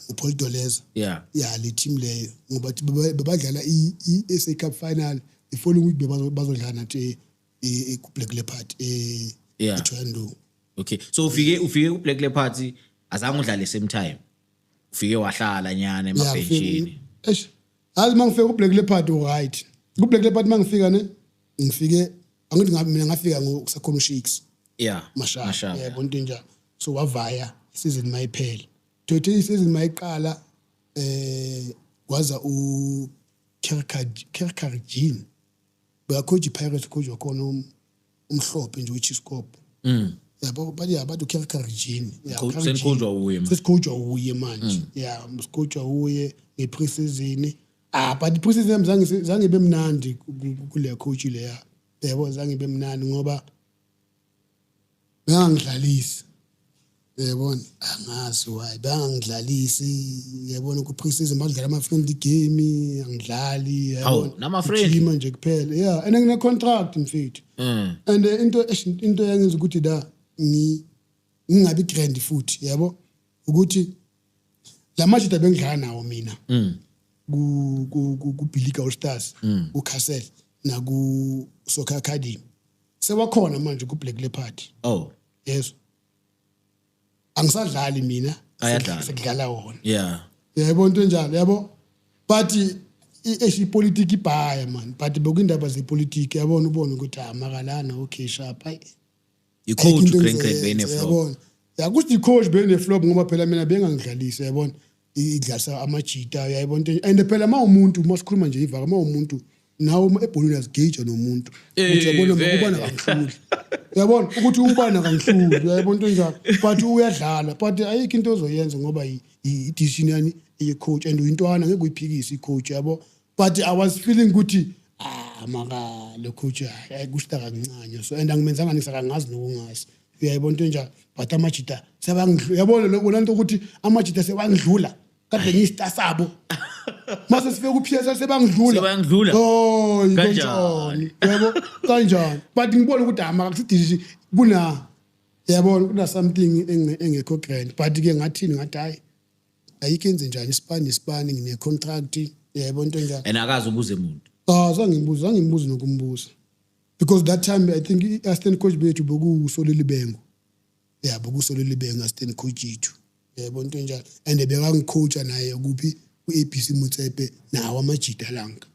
uPaul Doleza le team leyo ngoba bebadlala i SA Cup final the following week bazodlala nathi ku Black Leopard eThohoyandou okay so ufike ku Black Leopard azange udlale same time ufike wahlala nyana emabhenjini hayi mangifika ku Black Leopard right ku Black Leopard mangifika ngifike angithi mina ngafika ngokusakhona uShakes Mashaba yabona into njalo so wavaya season mayiphela Tothe season mayiqala kwaza u Kerkarjin bacoach Pirates coach wakhona umhlophe nje uChiscope yabo bathi Kerkarjin sencoach uye manje mcoach uye ngepreseason but preseason zange bemnandi kule coach le yabo zange bemnandi ngoba bangidlalisi yabona angazi why bangidlalisi yabona ku preseason badlala ama friendly game angidlali yabona nama friendly manje kuphela and ngine contract mfethu and into yangenza ukuthi da ngingabi grand futhi yabo ukuthi la match bengidlala nawo mina ku Bilika All Stars u Castle na ku Soccer Academy sewakhona manje ku Black Leopard yes angisadlali mina ayadlala sekudlala wona yabo into njalo yabo but politiki ibhaya man, but bekindaba zepolitiki yabona ubona ukuthi makalana okay sharp hayi i-coach uGrant bene flop yabona yakuthi i-coach bene flop ngoba phela mina bengangidlalisa yabona idlasa amajita uyayibona and phela umuntu masikhuluma nje ivaka umuntu nawo ebholweni yazigage nomuntu ukuthi yabona ukubana kangihluli yabona ukuthi ubana kangihluli uyayibona into njalo but uyadlala but ayikho into ozoyenza ngoba i-decision yani i-coach and uyintwana ngeke uyiphikise i-coach yabo but I was feeling ukuthi maka lo coach ayikushita kancane so and angimenzanga ngisakangazi nokungazi uyayibona into njalo but amajita sebangidlula yabona lokho lanto ukuthi amajita sebangidlula kade ngiyista sabo mase sifike kuPSL sebangidlula oh kanjani yabo kanjani but ngibona ukuthi maka kusidisi kuna yabona kuna something engekho grand but ke ngathini ngathi hayi ayikenze njani isipani ngine contract yayibona into njalo and akazi ubuze umuntu ngimbuza nokumbuza because that time I think assistant coach bethu bokuSoleli Bengo bokuSoleli Bengo assistant coach yethu yayibona into njalo and bekangicoacha naye kuphi uAPC Motsepe nawo amajita langa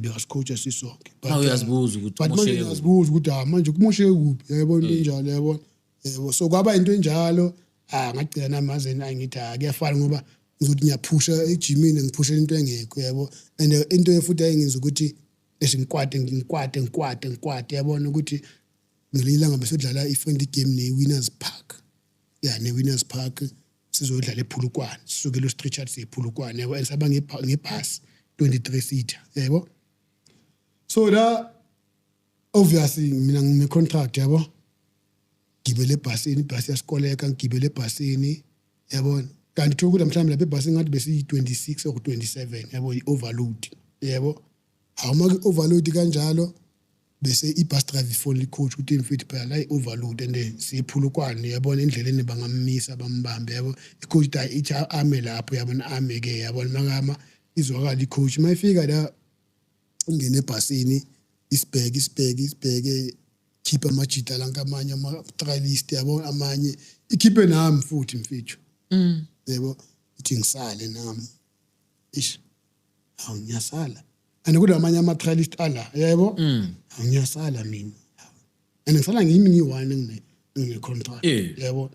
bekacoacha sisonke but uyazibuza ukuthi umosheke uyazibuza ukuthi manje kumosheke kuphi yayibona into njalo yabona so kwaba into enjalo ngagcina namazeni angithi kuyafana ngoba ngizothi ngiyaphusha ejimini ngiphusha into engekho yabo and into efuthi ayingenza ukuthi ngikwate yabona ukuthi ngilila ngabe sodlala i-friendly game ne-Winners Park ne-Winners Park sizodlala ePhulukwane sisukela uStreet ePhulukwane yabo esaba ngebhasi 23 seater yabo so la obviously mina ngine contract yabo gibele ebhasini ibhasi yasikoleka ngigibele ebhasini yabona kanti thokuthi mhlawumbe lapha ebhasini ngathi besi 26 or 27 yabo i-overload yabo awuma ke-overload kanjalo bese i-bus driver ifoni coach ukuthi mfethu phela la i-overload and siphulukwane yabona endleleni bangammisa bambambe yabo i-coach ithi ame lapho yabona ame ke yabona makama izwakala i-coach mayifika la ungene ebhasini isibheke khipha amajita lankamanye ama-trialist yabo amanye ikhiphe nami futhi mfethu yebo ithi ngisale nami ngiyasala and kulamanye ama-trialist ala yebo ngiyasala mina and ngisala ngimi ngiyi-one ngine-contract yebo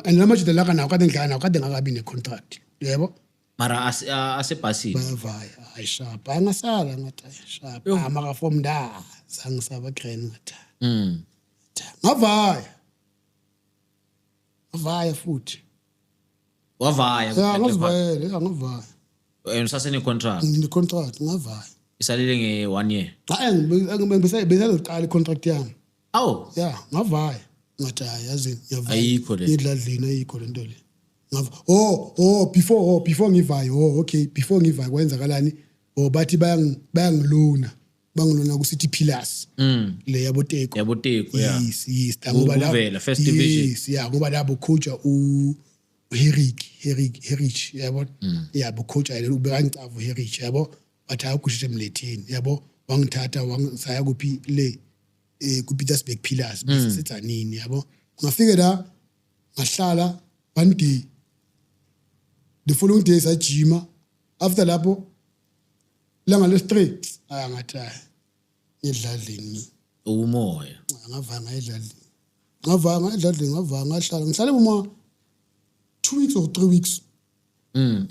and lamajita laka nawo kade ngidlala nawo kade ngakabi ne-contract yebo mara asebhasini bayavaya hayi sharp angasala ngathi sharp maka from da sangisaba Grant ngathi ngavaya futhi wavaya ngavaya usasene contract ngavaya isalile nge-1 year hayi besazoqala i-contract yami ngavaya ngathi yazi ayikho le idladlini ayikho lento le before ngivayo okay before ngivayo kwenzakalani bathi bayangilona ku-City Pillars le yaboteko yes ngoba la first division ngoba labo coach Herich yabo yabo coach ayelo ubekangicava Herich yabo bathi akushise emletheni yabo wangithatha saya kuphi le ku-Pietersburg Pillars bese sithanini yabo ngafike la ngahlala one day the following day sajima after lapho langa le-3 ngathi edladlini umoya ngavanga edladlini ngahlala ngihlale uma 2 weeks or 3 weeks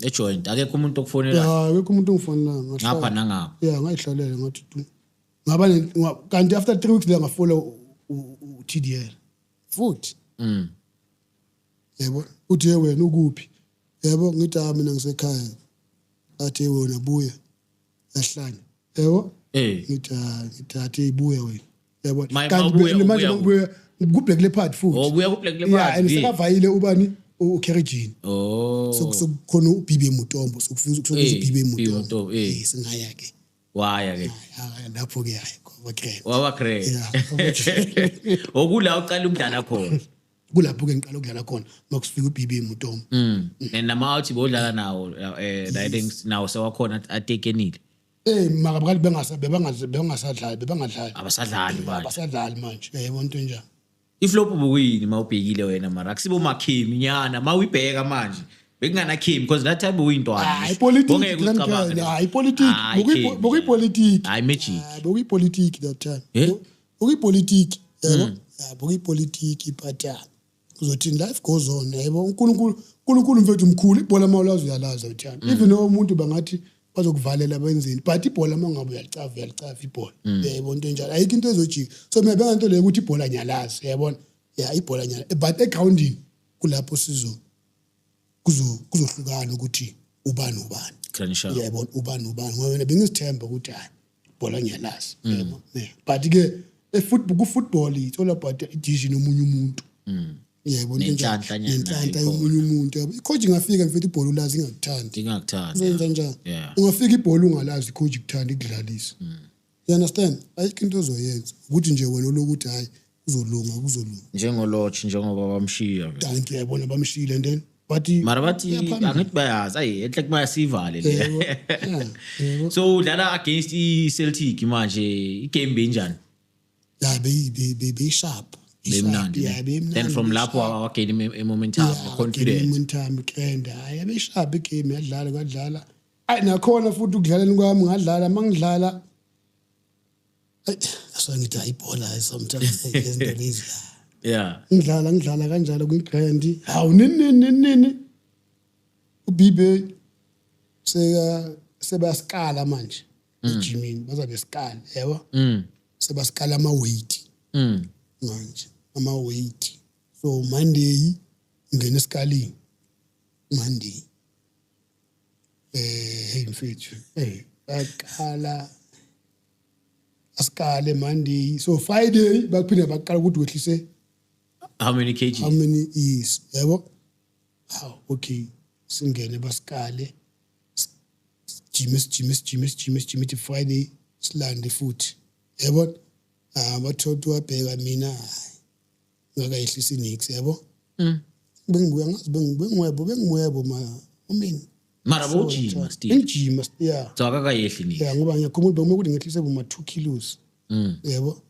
ejoint akekho umuntu okufonela akekho umuntu ongifonela ngapha nangapha ngayihlalela ngathi ngaba kanti after 3 weeks la ngafola u-TDL futhi yebo uthi wena ukuphi yebo ngithi mina ngisekhaya athi wena buya yahlanya yebo ngithathe ibuya wena yabo kanti manje ngibuya ku-Black Leopard futhi buya ku-Black Leopard and sekavayile ubani uKerrijini sokukhona uBibe Mutombo sokufisa uBibe Mutombo singaya ke waya ke lapho ke hayi ngoba Grant waba Grant okula uqala umdlala khona kulapho ke ngiqala ukudlala khona makusifika uBibe Mutombo nama-out bodlala nawo I think nawo sewakhona atekenile makabakali bebangasadlali abasadlali manje yayibona into njani iflop bukuyini mawubhekile wena mara kusibo makhimi nyana mawuyibheka manje bekungana Kim because that time uyintwana hayi politics bokuyipolitiki hayi magic bokuyipolitiki that time bokuyipolitiki yabo bokuyipolitiki but uzothi life goes on yabo uNkulunkulu mfethu mkhulu ibhola mawulazi uyalaza uthanda even though umuntu bangathi bazokuvalela benzeni but ibhola mangabe uyalicafa ibhola yabo into enjalo ayikho into ezojika so mina bengento leyo ukuthi ibhola nyalazi yabona ibhola nyalazi but egrounding kulapho kuzohlukana ukuthi ubani yabona ubani ngoba bengisithemba ukuthi hayi ibhola nyalazi yabo but ke football it's all about edition omunye umuntu yebo nenhlanhla yomunye umuntu yabo icoach ingafika mfethu ibhola ulazi ingakuthandi uzenza njani ungafika ibhola ungalazi icoach ikuthanda ikudlalisa you understand ayikho into ozoyenza ukuthi nje wena lokuthi hayi uzolunga njengoloch njengoba bamshiya thank you yabona bamshiyile and then but mara bathi angithi bayazi ayi enhle kumayasivale le so udlala against iCeltic manje igame benjani be sharp then from lapho awagain momentum confidence and be sharp igame yadlala ayi nakhona futhi ukudlaleni kwami ngadlala mangidlala asangithi ayibhola sometimes izinto lezi ngidlala kanjalo kwigrand hawu nini ubibe sebaskala manje ejimini bazabe skala yebo sebaskala ama-weight manje ama-weight so Monday ngene eskalini Monday hey mfethu bakala askale Monday so Friday bakuphinde baqala ukuthi wehlise how many kg how many is yebo okay singene baskale gym Friday silande futhi yebo bathothi wabheka mina ngakayehlisa inix yabo bengibuya ngazi bengwebo umini mara bojima still ngijima so akakayehli ni ngoba ngiyakhumbula ukuthi ngehlise boma 2 kilos yebo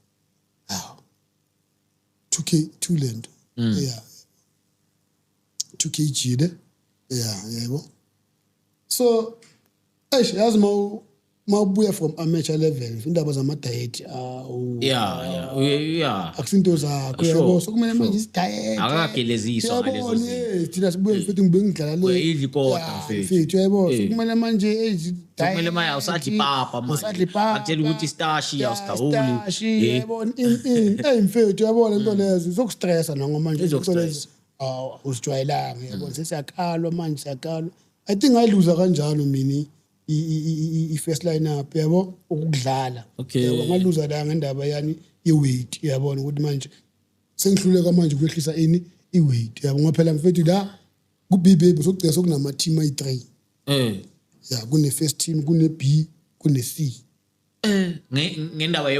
2 lento 2 kg de yebo so yazi mawubuya from amateur level indaba zama diet akusinto zakho yabo sokumele manje isidiet akakageleziswa ngalezo thina sibuye mfethu ngibengidlala le idli kodwa mfethu yabo sokumele manje sokumele manje awusadli papa manje akutshela ukuthi stashi awusigawuli yabo mfethu yabo lento lezo sokustressa nangoma manje izokustressa usijwayelanga yabo sesiyakalwa manje siyakalwa I think ayiluza kanjalo mina i-first lineup yabo ukudlala yabo ngaluza la ngendaba yani i-weight yabona ukuthi manje sengihluleka manje ukwehlisa i-weight yabo ngoba mfethu la kuBB sokugcina sokunama team ayi3 kune first team kune B kune C ngendaba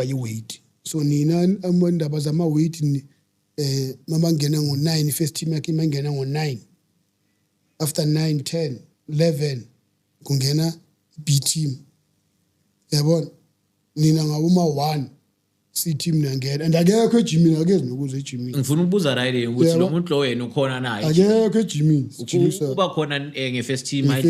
ye-weight so nina amandaba zama weight mama ngena ngo9 first team yakhe mangena ngo9 after 9 10 11 kungena B team yabona nina ngawuma 1 C team nangena and akekho ejimini akezi nokuze ejimini ngifuna ukubuza right ukuthi lo muntu lo wena ukhona naye akekho ejimini uba khona nge-first team my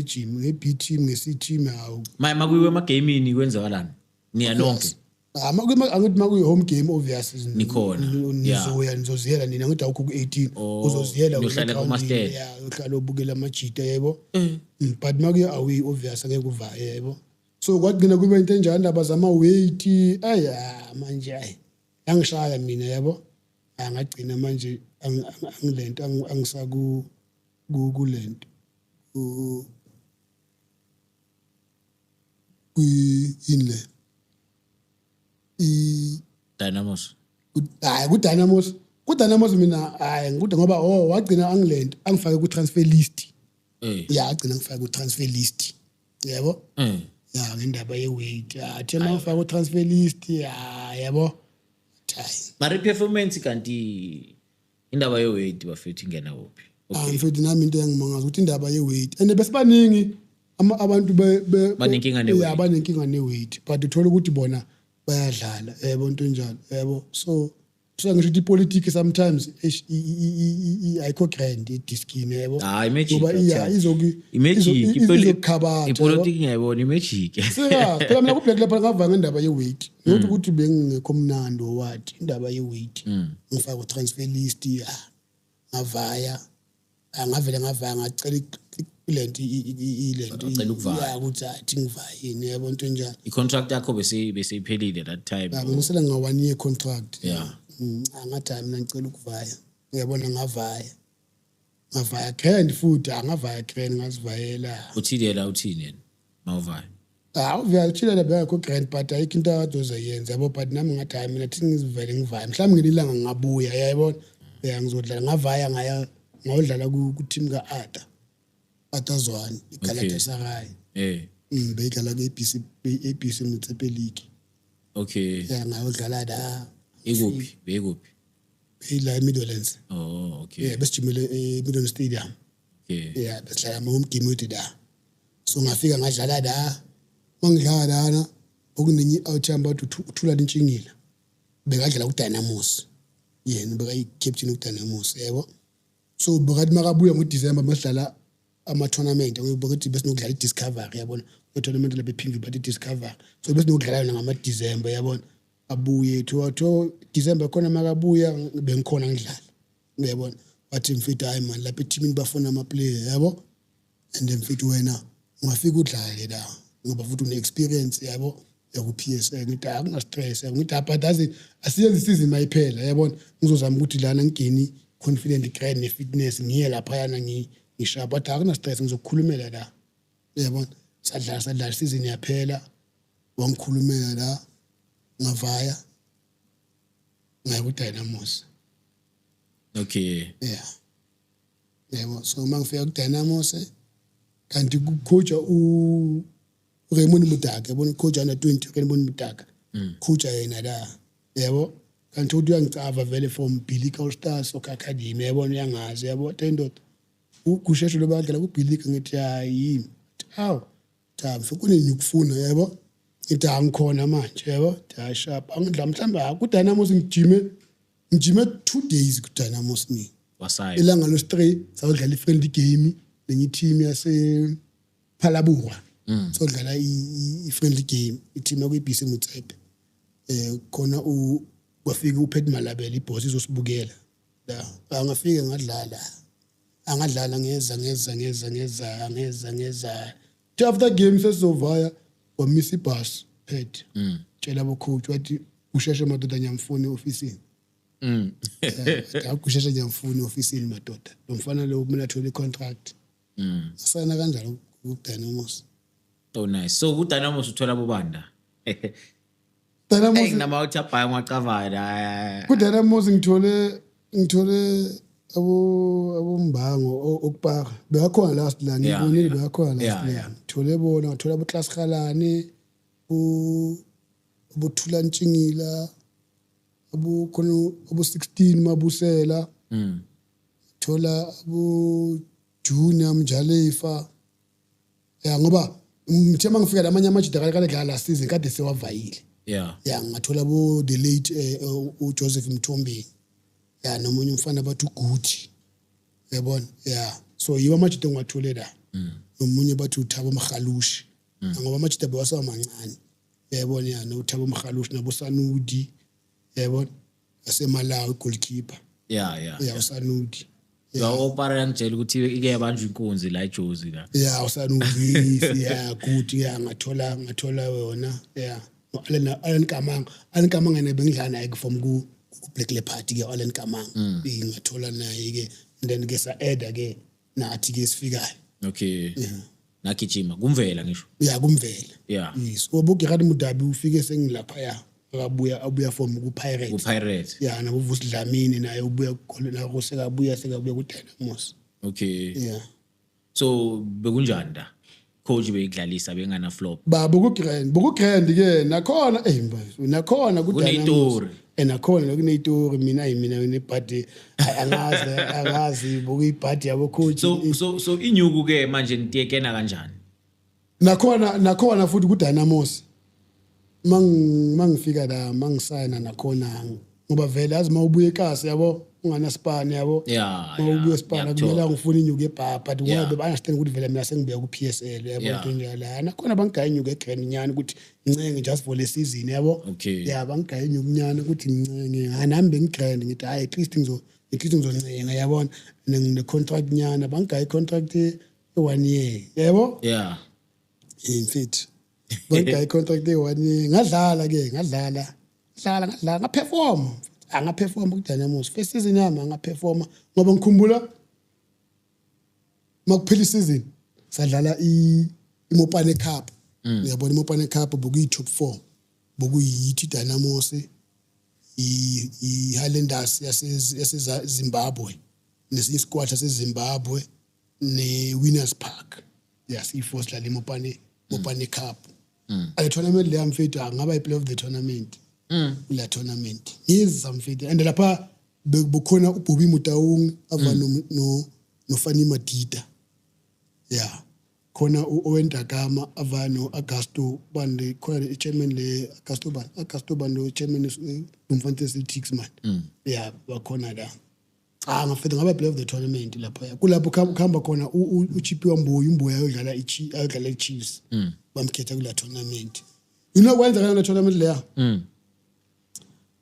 gym nge-B team nge-C team hawu makuyiwe emagamini kwenzakalani niyanonke angithi makuyi-home game obvious nikhona nizoziyela nina ngithi awukho ku-18 uzoziyela uhlala ubukela amajita yebo but makuye away obvious angeke uvaye yebo so kwagcina kube into enjani indaba zama-weight manje yangishaya mina yebo angagcina manje angilento angisakulento kuyini Dynamos ku-Dynamos mina hayi ngikude ngoba wagcina angilento angifake ku-transfer list agcina ngifake ku-transfer list yebo ngendaba ye-weight thina ngifake ku-transfer list yebo mari performance kanti indaba ye-weight bafethu ingena kuphi mfethu nami into yangimangaza ukuthi indaba ye-weight and besibaningi abantu banenkinga ne-weight but uthola ukuthi bona bayadlala yebo into enjalo yebo so so ngisho ukuthi ipolitiki sometimes ayikho grand idiskini yebo imagic izokukhabata ipolitiki ngiyayibona imagic phela mina ku Black Leopard ngavanga indaba ye-weight ukuthi bengekho mnando wathi indaba ye-weight ngifaka ku-transfer list ngavaya ngavele ngavaya ngacela ilento ukuthi athi ngivayini yabo into enjalo i-contract yakho bese iphelile that time ngisela nga-1 year contract ngathi mina ngicela ukuvaya ngiyabona ngavaya grand futhi angavaya grand ngazivayela uthini mawuvaya uvela uthile bengekho grand but ayikho into azoyenza yabo but nami ngathi hayi mina thithi ngizivele ngivaya mhlawumbe ngelilanga ngabuya yayibona ngizodlala ngavaya ngayodlala ku-team ka-Ada Atazwane iGalatasaray beyidlala ku-ABC Motsepe League ngayodlala la ikuphi beyidlala eMidlands besijimele eMidlands Stadium besidlala ama-home game wethu da so ngafika ngadlala da mangidlala lana okunenye i-out yami bathi uThulani Ntshingila bekadlala ku-Dynamos yena bekayi-captain ku-Dynamos yebo so bekathi makabuya ngoDisemba masidlala ama-tournament ukuthi besinokudlala i-Discovery yabona i-tournament lapha ePimville bathi i-Discovery so besinokudlala yona ngama-December yabona abuye to December khona makabuya bengikhona ngidlala uyabona bathi mfethu hayi man lapha eteamini bafuna ama-player yabo and then mfethu wena ungafika udlale la ngoba futhi une-experience yabo yaku-PSL ngithi akuna-stress ngithi but asiyenze isizini mayiphela yabona ngizozama ukuthi lana ngigeni confident grand ne-fitness ngiye laphayana ngishaya but akuna-stress ngizokukhulumela la uyabona sadlala isizini yaphela wangikhulumela la ngavaya ngaya ku-Dynamos yebo so mangifika ku-Dynamos kanti kucoacha uRaymond Mudaka yabona ucoacha under 20 Raymond Mudaka coacha yena la yebo kanti uthi uyangicava vele from Bilika All Stars Soccer Academy yabona uyangazi yabo tendoda ukusheshe lo badlala kuBilika ngithi hayi cha mfike kunenye yebo ngithi angikhona manje yebo sharp angidla mhlamba ku-Dynamos ngijime 2 days ku-Dynamos mina wasaya ilanga lo-3 sawudlala i-friendly game nenye team yase Phalaborwa sodlala i-friendly game i-team yaku-ABC Motsepe khona kwafika uPet Malabela iboss izosibukela la angafike angadlala ngeza after game sesizovaya wamisa ibus Pet tshela abo coach wathi usheshe madoda nyamfuni ofisini akusheshe nyamfuni ofisini madoda lo mfana lo mina thola i-contract asayina kanjalo ku-Dynamos nice so ku-Dynamos uthola bobanda Dynamos ngamawuthi abhaya ngwacavana ku-Dynamos ngithole abombango okupaka bekakhona last la ngibonile bekakhona last la ngithole bona ngathola abo-Class Khalane abo-Thulani Ntshingila khona abo-16 Mabusela thola abo-Junior Mjalefa ngoba ngithe mangifika lamanye amajida kale dlala last season kade sewavayile ngathola the late uJoseph Mthombeni nomunye umfana bathi uGuti yabona so yiwo amajida ngiwathole la nomunye bathi uThabo Mkhalushi ngoba amajida bewasawa mancane yabona noThabo Mkhalushi naboSanudi yabona asemalawi goalkeeper uSanudi opara ngitshela ukuthi ike yabanjwa inkunzi la eJozi la uSanudi Guti ngathola yona Allen Kamanga nebengidlala naye from ku-Black Leopard ke Allen Kamanga ngathola naye ke and then ke sa-eda ke nathi ke sifikayo nagijima kumvela ngisho kumvela ubugirati Mudabi ufike sengilapha abuya from ku-Pirates nabovusi Dlamini naye ubuya nako sekabuya ku-Dynamos so bekunjani da coach beyidlalisa bengana flop boku-grand ke nakhona kuneyitori nakhona kuneyitori mina nebhadi angazi bokuyibhadi yabo coach so inyuku ke manje nitiyekena kanjani nakhona futhi ku-Dynamos mangifika la mangisayina nakhona ngoba vele azi mawubuye ekhaya yabo ungana span yabo mawubuye espan kumele ngifuna inyuke ebhabha but ngoba understand ukuthi vele mina sengibuya ku PSL yabo into njalo nakhona bangigaya inyuke eGrand nyana ukuthi incenge just for le season yabo bangigaya inyuke nyana ukuthi incenge nami bengiGrand ngithi hayi at least ngizoncenga yabona ne contract nyana bangigaya contract 1 year yabo mfethu bangigaya contract 1 year ngadlala ngaperform angaperform ku Dynamos first season yami angaperforma ngoba ngikhumbula makuphela season sadlala iMopane Cup uyabona iMopane Cup bokuyi top 4 bokuyithi Dynamos iHighlanders yase Zimbabwe nesinye squad yase Zimbabwe neWinners Park yasiforce la iMopane Cup ale tournament le amfethu angaba iplay of the tournament la tournament yiza mfethu and lapha bekukhona uBobby Mutaung ava no Fani Madida khona uWenda Gama ava no Augusto Bande khona ichairman le Augusto Bande chairman umfantasy Celtics man bakhona la ngafethu ngaba play of the tournament lapha kulapho khamba khona uChipiwa Mboya ayodlala iChiefs bamkhetha kula tournament kwenza kana tournament leya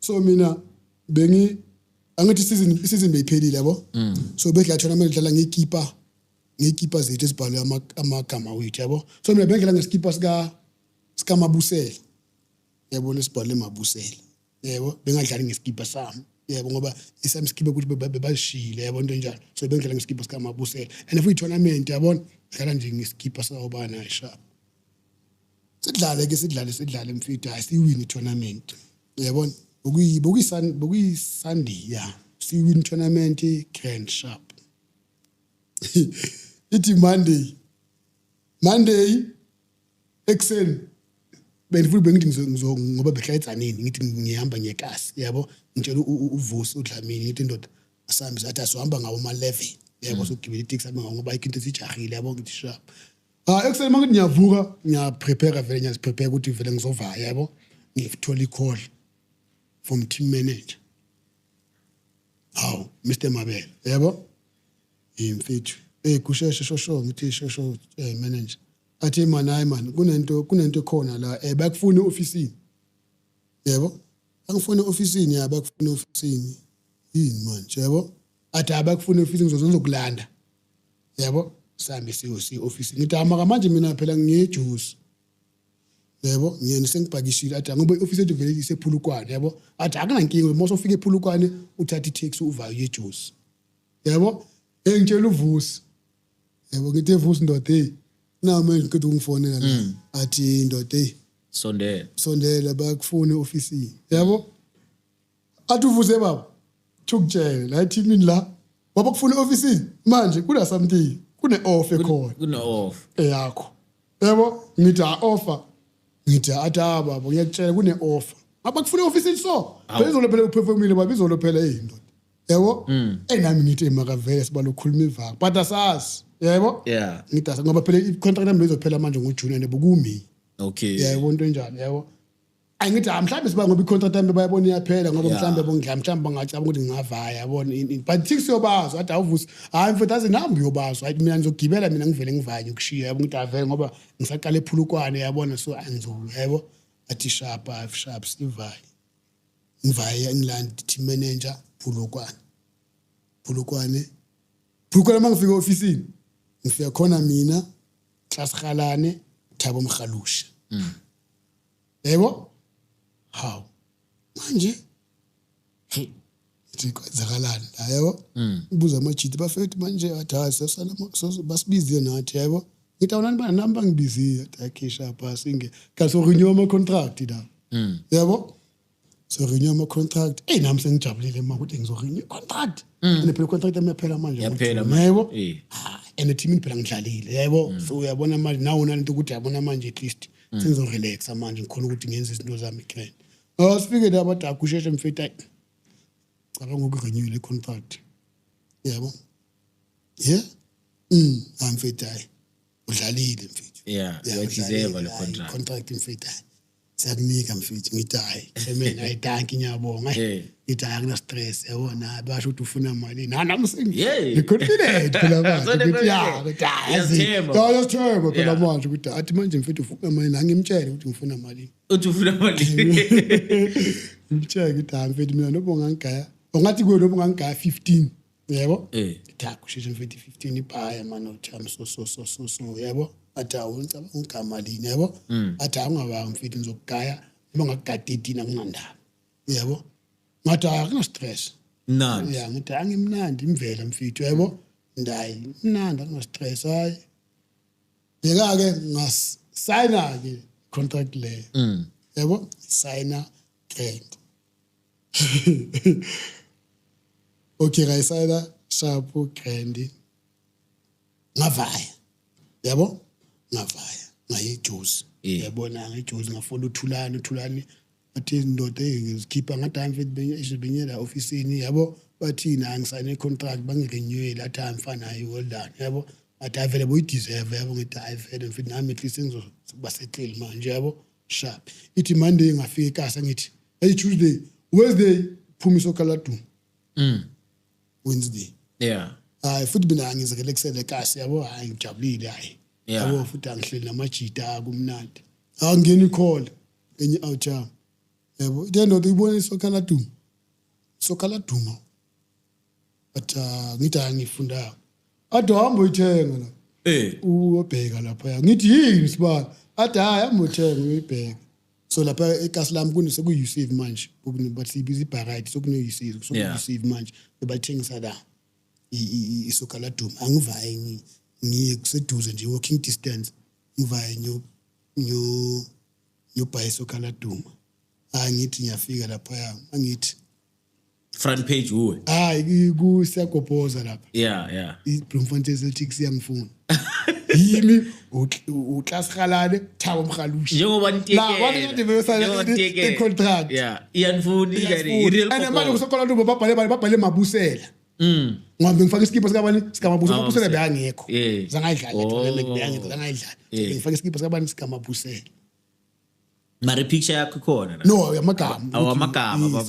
so mina angithi season beyiphelile yabo so bedla tournament dlala ngekeeper zethu esibhalwe amagama wethu yabo so mina bengela ngeskipa sika Mabusela yabo nesibhalwe Mabusela yebo bengadlali ngeskipa sami yebo ngoba isami skipa ukuthi bebashile yabo into njalo so bengela ngeskipa sika Mabusela and if we tournament yabona dlala nje ngeskipa sawubana sharp sidlale mfethu asiwin i-tournament yabona bokuyi Sunday siwin tournament Grand Sharp ithi Monday exen bengifuthi bengithi ngoba behlayitsanini ngithi ngihamba ngekasi yabo ngitshela uVusi uDlamini ngithi indoda asami sathi asizohamba ngawo ma11 yabo sogibela itaxi ngoba ikinto sijahile yabo ngithi sharp exen mangithi ngiyavuka ngiyaprepare vele ngiyaprepare ukuthi vele ngizovaya yabo ngithola i-call from team manager Mr Mabele yabo mfethu kusheshe shosho ngithi shosho manager athi man kunento khona la bakufuna officeini yebo angifuna officeini bakufuna officeini yini manje yebo athi abakufuna officeini ngizokulanda yebo sambe siyosi office ngithi manje mina phela ngiyejuice yebo ngiyena sengibhakishile athi ngoba ioffice yethu vele isephulukwane yabo athi akunankinga mase ufike ephulukwane uthatha itaxi uvayo yejuice yebo ngitshela uVusi yebo ngithi eVusi ndoda nami ngithi ungifonela la athi ndoda sondela bakufuna office yabo athi uVusi baba thukutshela la teamini la wabakufuna office manje kuna something kune offer khona kuna offer yakho yabo ngithi offer ngithi baba ngiyakutshela kune offer abakufuna office so bezolophela uperformile babizolophela indoda yebo nami ngithi makavele siba lokhuluma ivaka but asasi yebo ngithi ngoba phela i-contract yami izophela manje ngoJune nebukumi yebo into enjalo yebo angithi mhlawumbe siba ngoba i-contract yami bayabona iyaphela ngoba mhlawumbe bangacaba ukuthi ngingavaya yabona but thiksi yobazo athi awuvusi mfethu aze nami uyobazo hayi mina ngizogibela mina ngivele ngivanye ukushiya yabo ngithi avele ngoba ngisaqala ephulukwane yabona so angizola yebo athi sharp sivaye ngivaye England team manager phulukwane mangifika officeini ngifika khona mina Class Khalane Thabo Mkhalusha yebo manje ithi kwenzakalani la yebo ubuza amajiti bafethu manje athi basibiziwe nathi yebo ngithi awunani bana namba ngibiziwe akhisha phasi kaso renew ama contract la yebo so renew ama contract nami sengijabulile ukuthi ngizorenew contract phela contract yami yaphela manje yebo and team phela ngidlalile yebo so uyabona manje nawe unanto ukuthi yabona manje at least sengizorelaxa manje ngikhona ukuthi ngenze izinto zami clean sifike la bathi akusheshe mfethu cabanga ukurenew le contract yebo mfethu udlalile mfethu you deserve le contract mfethu siyakunika mfethu ngithi hayi mina ayitanki ngiyabonga ngithi akuna stress yabona basho ukuthi ufuna imali nami ngiconfident phela manje ukuthi yazithemba phela manje ukuthi athi manje mfethu ufuna imali ngimtshele ukuthi ngifuna imali uthi ufuna imali ngimtshele ukuthi hayi mfethu mina nobo ngangigaya ungathi kuwe nobo ngangigaya 15 yebo ngithatha usheshe mfethu 15 ibhaya manje uthami so yebo athi awuncaba ungamalini yebo athi ungaba mfethu ngizokugaya noma ngakugaya 13 akunandaba yebo ngathi akuna stress nani ngithi angimnandi imvela mfethu yebo ndayi mnandi akuna stress hayi beka ke ngasayina ke contract le yebo signa grant okay ngayisayina sharp grant ngavaya yabo ngavaya ngayijuice yabona ngijuice ngafuna uthulani bathi indoda ezikhipha ngathi mfethu benyela officeini yabo bathi angisayine contract bangirenew la time mfana ayi well done yabo athi avele boy deserve yabo ngithi hayi vele mfethu nami at least ngizoba settle manje yabo sharp ithi Monday ngafika ekhaya ngithi hey Tuesday Wednesday phuma isokaladu Wednesday hayi futhi mina ngizekele kusele kasi yabo hayi ngijabulile hayi yabo futhi angihleli namajita kumnandi angeni call enye out yami yebo idendo uyibona isokaladu but ngithi angifunda ade hamba uyithenga la ubheka lapha ngithi yini sibani ade hayi hamba uthenga uyibheka so lapha eKasilam kuneseku USave manje bathi busy barride sokune USave manje bebathengisa la isokaladu angivaye ngiye kuseduze nje walking distance ngivaye nyo bicycle angithi ngiyafika lapha angithi front page uwe hayi kusiyagobhoza lapha iBloemfontein Celtics yangifuna yimi uClass Khalane Thabo Mkhalushi njengoba la wani beyosala icontract iyanifuna i-real and manje kusokaladu babhale mabusela ngihambe ngifaka iskipa sikamabusela beyangekho zangayidlala zangayidlala ngifaka iskipa sikamabusela mari picture yakho khona no amagama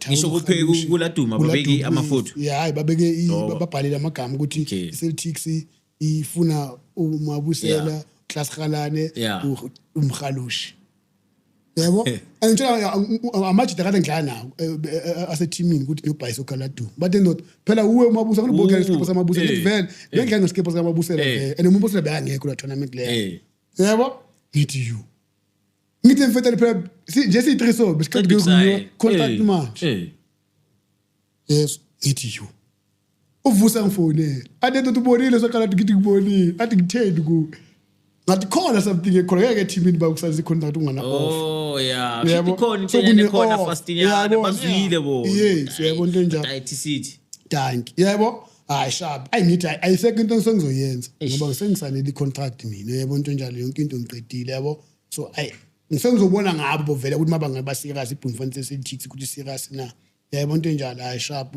ngisho kupheki kuladuma babeki amafoto hayi babeke babhalile amagama ukuthi Celtics ifuna umabusela Class Khalane uMkhalushi yebo angitshela amajita kade ngidlala nawo aseteamini ukuthi ngiyobicycle kaladu but not phela uwe umabusela kulibokela isikipho samabusela vele ngidlala ngesikipho samabusela vele and umabusela bayangekho la tournament leyo yebo ngithi ngithi mfethu phela nje si3 so besiqeda ukuyo contact manje yes ngithi uvusa ngifonela ade nto ubonile sokaladu ngithi ngibonile athi ngitheni ku ngathi khona something ekhona ngeke teamini bakusazi contract ungana off ikhona into khona fasting yana bazwile bo yes yebo into njalo ITC thank yebo hayi sharp ngithi ayisekho into engizoyenza ngoba sengisanele icontract mina yebo into njalo yonke into ngiqedile yebo so ngizobona ngabo vele ukuthi mabanga basikazi iBloemfontein Celtics ukuthi serious na yebo into njalo hayi sharp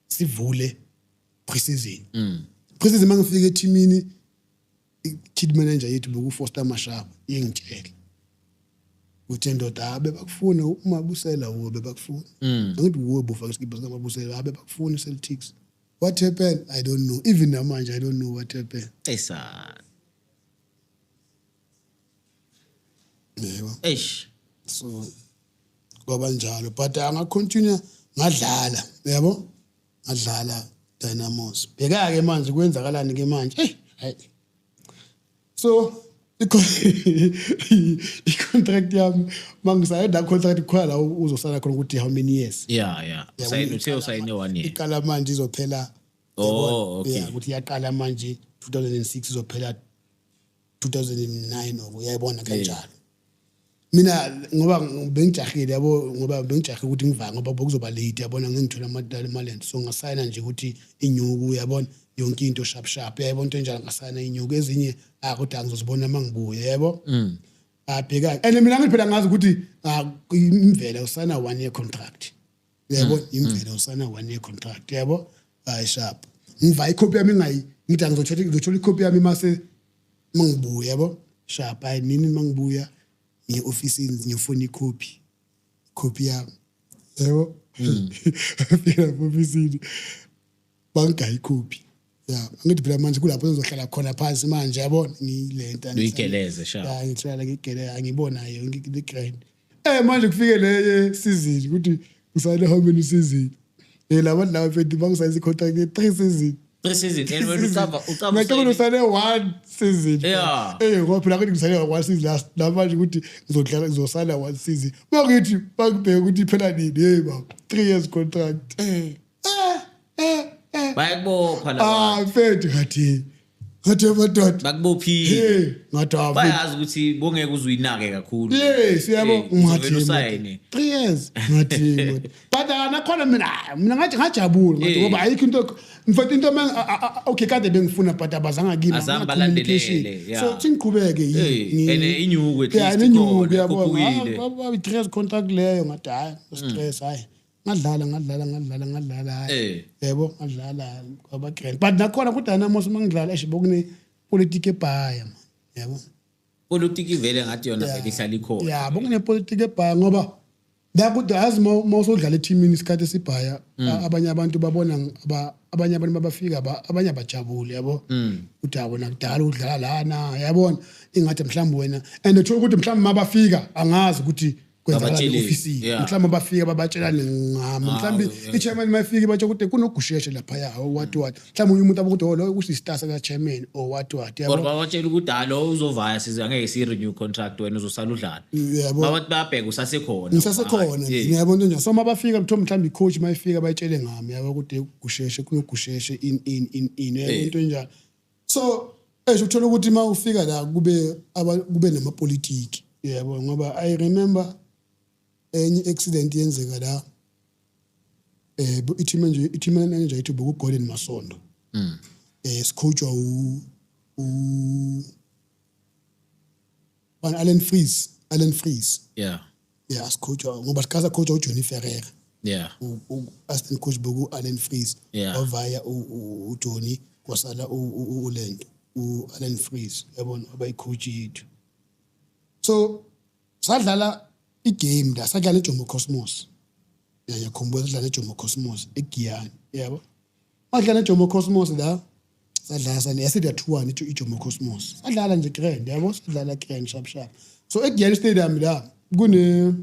sivule preseason mangifika eteamini kid manager yethu bokuFoster Mashaba yengitshela uthi ndoda bebakufuna umabusela wo bebakufuna angithi wo bofaka iskipa sikamabusela bebakufuna Celtics what happened I don't know even namanje I don't know what happened so kwaba njalo but anga continue ngadlala yabo ngadlala Dynamos bheka ke manje kwenzakalani ke manje hayi so i-contract yami mangisayenda contract khona uzosala khona ukuthi how many years sayine 1 year iqala manje izophela okay ukuthi yaqala manje 2006 izophela 2009 uyayibona kanjalo mina ngoba bengijahile yabo ngoba bengijahe ukuthi ngivanga ngoba kuzoba late yabona ngingithola amalent so ngasayina nje ukuthi inyuku uyabona yonke into sharp yayibona into enjalo ngasayina inyuku ezinye kodwa angizozibona mangibuye yebo abheka and mina ngiphela ngazi ukuthi imvela usana 1 year contract yebo imvela usana 1 year contract yebo hayi sharp ngiva icopy yami ngithi ngizothola icopy yami mase mangibuye yebo sharp hayi nini mangibuya ngeofisini ngiyofuna copy yami yebo phela ofisini bangayi copy ya ngithi phela manje kulapho ngizohlala khona phansi manje yabona ngilenta uyigeleze sharp ya ngitshela ngigele angibona yonke the grand manje kufike le season ukuthi usale how many season labantu laba mfethu bangisayisa contract 3 season 3 season and when ucaba ngicela usale 1 season yeah ngoba phela ukuthi ngisale 1 season last manje ukuthi ngizosala 1 season bakithi bakubheka ukuthi phela nini hey baba 3 years contract bayakubopha la mfethu ngathi madoda bakubophile ngathi bayazi ukuthi bongeke uzuyinake kakhulu siyabo ngathi 3 years ngathi but nakhona mina ngathi ngajabula ngathi ngoba ayikho into mfethu into okay kade bengifuna but abazanga kimi communication so singiqhubeke ene inyuku at least khona baba 3 years contract leyo ngathi hayi stress hayi ngadlala yebo ngadlala ngoba grand but nakhona kodwa namosi mangidlala esibokune politics ebhaya yebo politics vele ngathi yona vele ihlala ikhona ya bokune politics ebhaya ngoba dakudwa azi mawusodlala eteamini isikhathi esibhaya abanye abantu babona abanye abantu babafika abanye abajabule yabo uthi abona kudala udlala lana yabona ingathi mhlawumbe wena and uthola ukuthi mhlawumbe mabafika angazi ukuthi kwenzakala ofisi mhlawumbe bafika babatshelane ngami mhlawumbe ichairman mayifika batsho ukuthi kunogusheshe lapha ya what mhlawumbe umuntu abukuthi lo usistasa ka chairman or what yabo kodwa batshela ukuthi lo uzovaya size angeke si renew contract wena uzosala udlala babathi bayabheka usasekhona ngiyabona nje so mabafika kuthiwa mhlawumbe icoach mayifika bayitshele ngami yabo ukuthi gusheshe kunogusheshe in into enjalo so uthola ukuthi mawufika la kube namapolitiki yabo ngoba I remember any accident yenzeka la i-team manager yethu boku Golden Masondo coach Alan Freeze yeah coach ngoba sikaza coach uJohnny Ferreira assistant coach boku Alan Freeze ovaya uJohnny kwasala uLento Alan Freeze yabona abayicoach yethu so sadlala igame la sadlala eJomo Cosmos yakhombula sadlala eJomo Cosmos eGiyani yabo sadlala eJomo Cosmos la sadlala yasida 2-1 eJomo Cosmos sadlala nje grand yabo sadlala grand sharp so eGiyani stadium la kune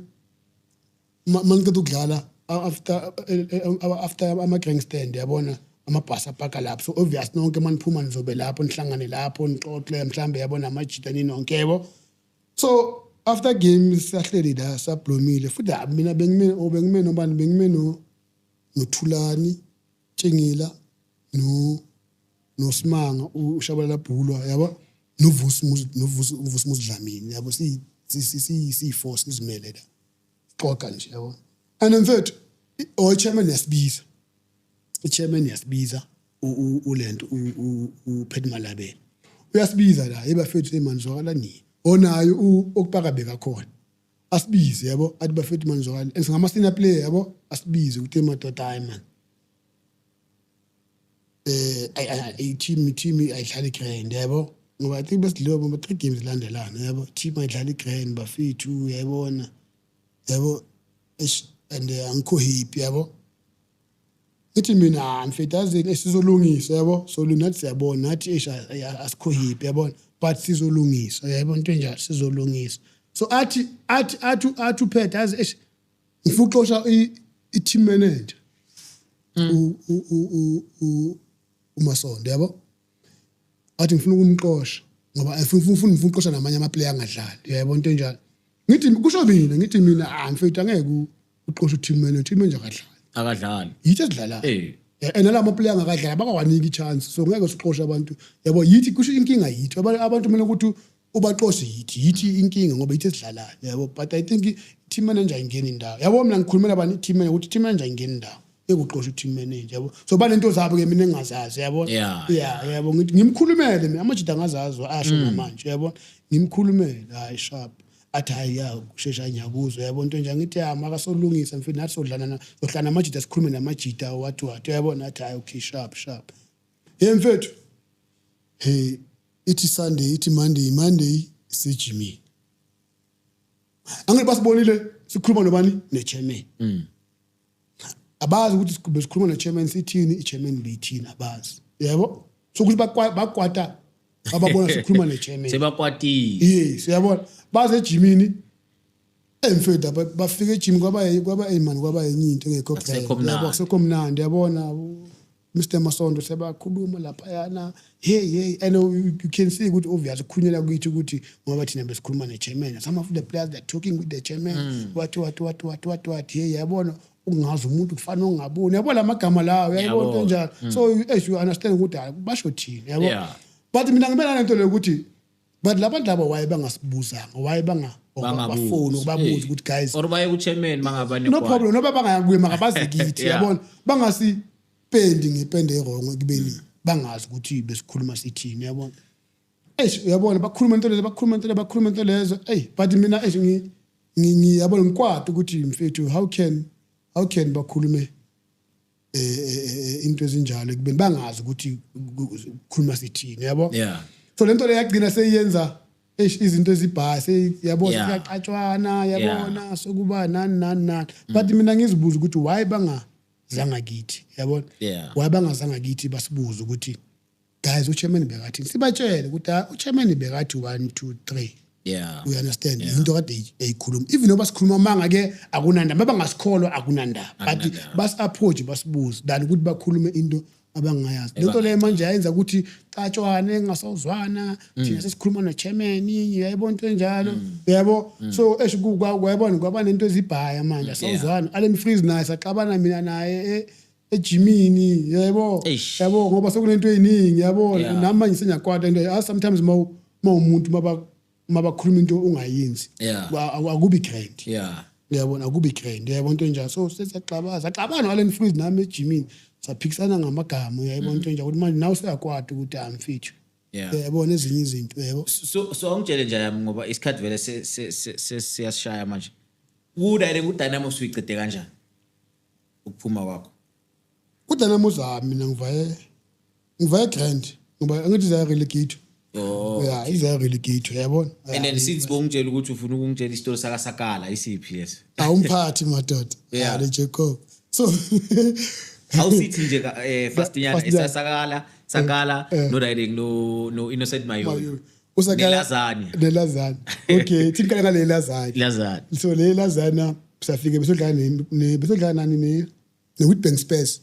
mangiqeda ukudlala after ama grandstand yabona amabhasi apaka lapho so obvious nonke maniphuma nizobe lapho nihlangane lapho nixoxe mhlambe yabona amajita ninonke yebo so after games sahleli la sablomile futhi mina bengime nobani bengime noThulani Tshengila no Simanga ushabala Bhulwa yabo noVusi Mudlamini yabo si force izimele la xoxa nje yabo and in fact chairman yasibiza uLento uPhedi Malabeni uyasibiza la ebafethu emanzwakala nini onayo okupaka beka khona asibize yabo athi bafethu manzwakala esingama senior player yabo asibize ukuthi madoda hayi man team ayidlala grand yabo ngoba I think besidlobo 3 games landelana yabo team ayidlala grand bafethu yayibona yabo and angikho happy yabo ithi mina mfetazeni esizolungisa yabo so lunathi siyabona nathi asikho happy yabona but sizolungisa yabo into enjalo sizolungisa so athi uphethe azi ngifuxosha i-team manager uMasondo yabo athi ngifuna ukumqosha ngoba ngifuna ukuqosha namanye ama-player angadlali yabo into enjalo ngithi kusho mina mfethu angeke uqosha i-team manager akadlali yithi esidlala and nalama player angakadlala bakawanika i-chance so ngeke siqoshe abantu yabo yithi kusho inkinga yithi abantu mina ukuthi ubaqoshe yithi inkinga ngoba yithi esidlalayo yabo but I think team manager ingena indawo yabo mina ngikhulumela abantu team manager ukuthi team manager ingena indawo ekuqosha team manager yabo so banento zabo ke mina engazazi yabo yabo ngithi ngimkhulumele mina amajida angazazi asho namanje yabo ngimkhulumele hayi sharp athi hayi kushesha nyakuzo yabo into nje ngithi makasolungisa mfethu nathi sohlana amajita sikhulume namajita what yabona athi hayi okay sharp mfethu ithi Sunday ithi Monday sijimini angithi basibonile sikhuluma nobani nechairman abazi ukuthi sikhuluma nechairman sithini ichairman bethini abazi yabo sokuthi bakwata ababona sikhuluma nechairman sebakwatile yes yabona baze ejimini emfethu bafika ejim kwaba man kwaba enye into engekho yabo sekomnandi yabona Mr Masondo sebakhuluma lapha yana hey I know you can see ukuthi obvious ukhunyela kuyithi ukuthi ngoba thina besikhuluma nechairman some of the players that talking with the chairman what hey yabona ungazi umuntu kufanele ungaboni yabona amagama lawo yabona kanjalo so as you understand ukuthi basho thina yabo but mina ngibona lento lokuthi but labantu laba waye bangasibuzanga waye bangafoni ubabuza ukuthi guys or baye ku chairman mangabane no problem noba bangakuye makabaze kithi yabona bangasi pendi ngipende erongo kubeni bangazi ukuthi besikhuluma sithini yabona yabona bakhuluma into lezo but mina ngiyabona ngikwata ukuthi mfethu how can bakhulume into ezinjalo kubeni bangazi ukuthi ukukhuluma sithini yabo so lento le yagcina seyenza izinto ezibhaya yabona siyaqatshwana yabona sokuba nani but mina ngizibuza ukuthi why bangazanga kithi yabona why bangazanga kithi basibuza ukuthi guys uchairman bekathi sibatshele ukuthi uchairman bekathi 1 2 3 we understand into kade eyikhuluma even noba sikhuluma manga ke akunandaba bangasikholwa akunandaba but bas approach basibuza than ukuthi bakhulume into abangayazi lento le manje yayenza ukuthi catshwane engasawuzwana thina sesikhuluma no chairman yayibona into enjalo yabo so kwayibona kwaba nento ezibhaya manje asawuzwana Allen Freeze naye saxabana mina naye ejimini yabo ngoba sokunento eyiningi yabo nami manje senyakwata into sometimes umuntu mabakhuluma into ungayenzi akubi grand yabona akubi grand yabona into enjalo so saxabana Allen Freeze nami ejimini saphikisana ngamagama uyayibona into enjalo ukuthi manje nawe useyakwata ukuthi amfithu yabona ezinye izinto yabo so angitshele nje yami ngoba isikhathi vele siyashaya manje uDynamo uDynamo uyicede kanjani ukuphuma kwakho uDynamo zami mina ngivaye grand ngoba angithi za relegate iza relegate yabona and then since bongitshela ukuthi ufuna ukungitshela istory sakasakala isiphi yes awumphathi madoda le Jacob so awusithi nje first nyana isasakala no riding no Innocent Mayo usakala nelazana okay thikala ngale lazana so le lazana safike besodlala nani ne Witbank Spurs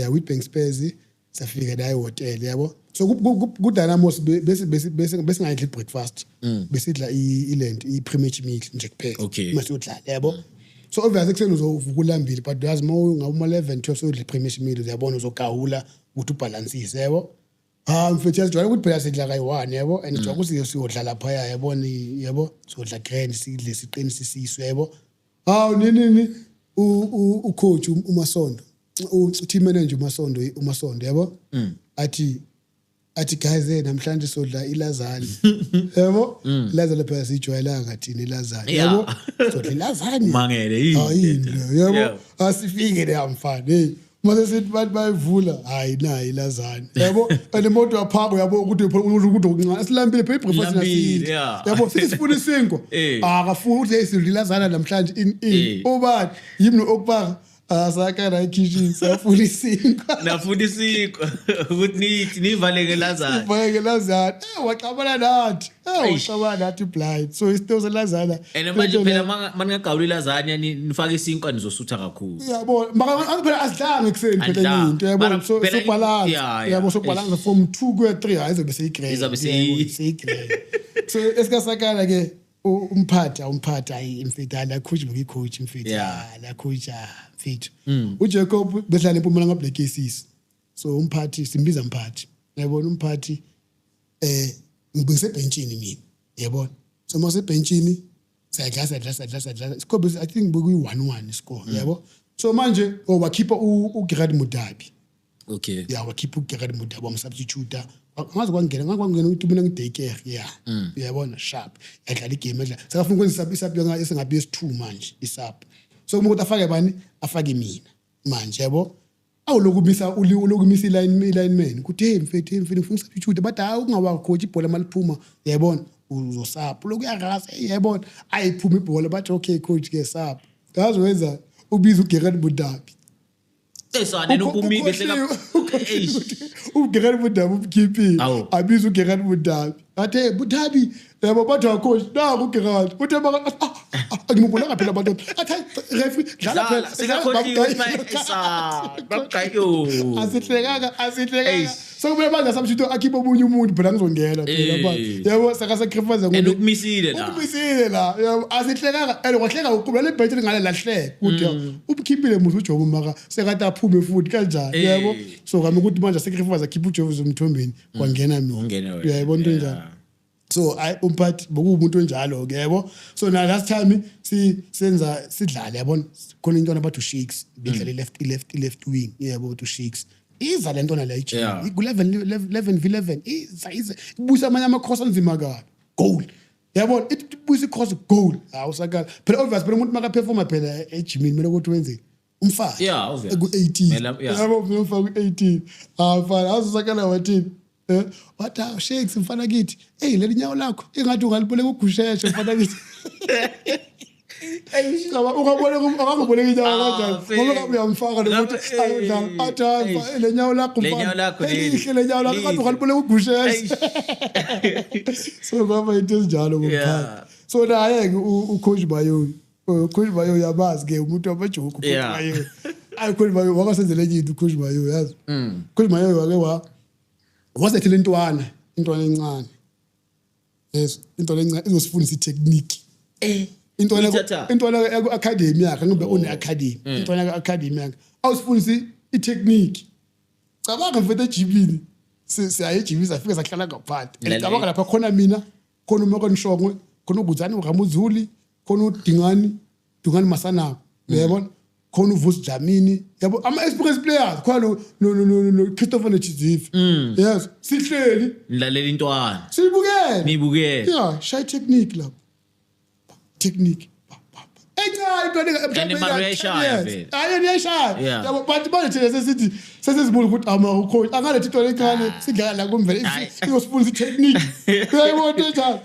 Witbank Spurs safike la hotel yabo so kuDynamo bese ngayidla breakfast besidla iland i-premium meal nje kuphela mase udlala yabo so obviously kuseni uzovuka ulambile but yazi ngawuma 11 12 so udla premium meal uyabona uzogawula ukuthi ubalansise yabo mfethu yazijwayela ukuthi phela sidla kayi1 yabo and njengoba ukuthi siyodlala phaya yabona yabo sodla grand sidle siqinisisiswe yabo nini ucoach uMasondo team manager uMasondo yabo athi guys namhlanje sodla ilazani yabo ilazani phela sijwayelanga thina ilazani yabo sodla ilazani mangele yabo asifike le amfana mase sithi bathi bayivula hayi nayi ilazani yabo alemoto yaphako yabo ukuthi ukuncane silambile phela ibreakfast nasile yabo sifuna isinkwa akafuna ukuthi isidla ilazana namhlanje obani yimi okubaka asakara kitchen safuna isinkwa nafuna isinkwa ukuthi nivaleke lazana waxabana nathi blind so isitoza lazana and manje phela maningagawula ilazana nifaka isinkwa nizosutha kakhulu yabo maka phela asidlanga ekseni phela into yabo so balance yabo so balance from 2 kuya 3 ayizobe seyigrade so esikasakala ke umphathi ayi mfethu la coach mfethu la coach mfethu uJacob behlala eMpumalanga Black Aces so umphathi simbiza mphathi yabona umphathi ngibese benchini mina yabona so mase benchini sayadla score I think bokuyi 1-1 score yabo so manje wakhipha uGerard Mudabi okay wakhipha uGerard Mudabi wamsubstitute ngaze kwangena ukuthi mina ngidaycare uyabona sharp yadlala igame edla sakafuna ukwenza isap esingabi yes2 manje isap so umuntu afake mina manje yabo lokumisa lineman ukuthi hey mfethu ngifuna ukusubstitute but hayi ungaba coach ibhola maliphuma yabona uzosapho lokuyarasa yayibona ayiphuma ibhola bathi okay coach ke sapho ngazi wenza ubiza uGerard Budabi esane upumi behleka uGerard Budabi umkhiphi abiza uGerard Budabi athe Budabi yabo bathi coach naku uGerard uthe ngimubona phela abantu athi referee dlala phela sikakholiwe bakugayo asihlekanga so kumele manje samshito akhipha omunye umuntu phela ngizongena phela manje yabo saka sacrifice ukumisile la yabo asihlekanga kwahleka uqubula le bethe ngale lahleka ukuthi ubukhiphile muzi uJobo maka sekade aphume futhi kanjani yabo so kami ukuthi manje sacrifice akhipha uJobo zomthombeni kwangena mina yabo into njalo so umphathi bokumuntu onjalo ke yabo so na last time senza sidlala yabona khona into abathu shakes bedlala left wing yabo to shakes iza lento na la ichi ku 11v11 iza ibusa amanye ama-cross anzima kabi goal yabona ibusa i-cross goal awusakala phela obvious phela umuntu makaperforma phela ejimini kumele ukuthi wenzeni umfaki ku-18 yabo umfaki ku-18 fana azosakala wathini wathi shakes mfana kithi leli nyawo lakho engathi ungaliboleka ugusheshe mfana kithi ungabona inyawo kanjani ngoba uyamfaka nokuthi ayodlala athi le nyawo lakho mfana le nyawo lakho engathi ungaliboleka ugusheshe so kwaba into ezinjalo kumphathi so naye ucoach Bayo yabazi ke umuntu wamajoke ucoach Bayo coach Bayo wakasenzele into ucoach Bayo yazi coach Bayo wake wasethele intwana encane yes intwana encane izosifundisa itechnique intwana academy yakhe ngoba une academy intwana academy yakhe awusifundisa itechnique cabanga mfethu ejibini siyaye ejibini safika sahlala ngaphansi cabanga lapha khona mina khona uMoko Nshongwe khona uGudzani uRamuzuli khona uDingani Masana uyabona khona uVusi Dlamini yabo ama-experience players khona no Christopher Nechizifi yes sihleli nilalela intwana siyibukele shy technique lapho technique yabo but manje thina sesithi sesizibula ukuthi ucoach angalethi intwana encane sidlala la kumvele iyosifundisa itechnique uyayibona njalo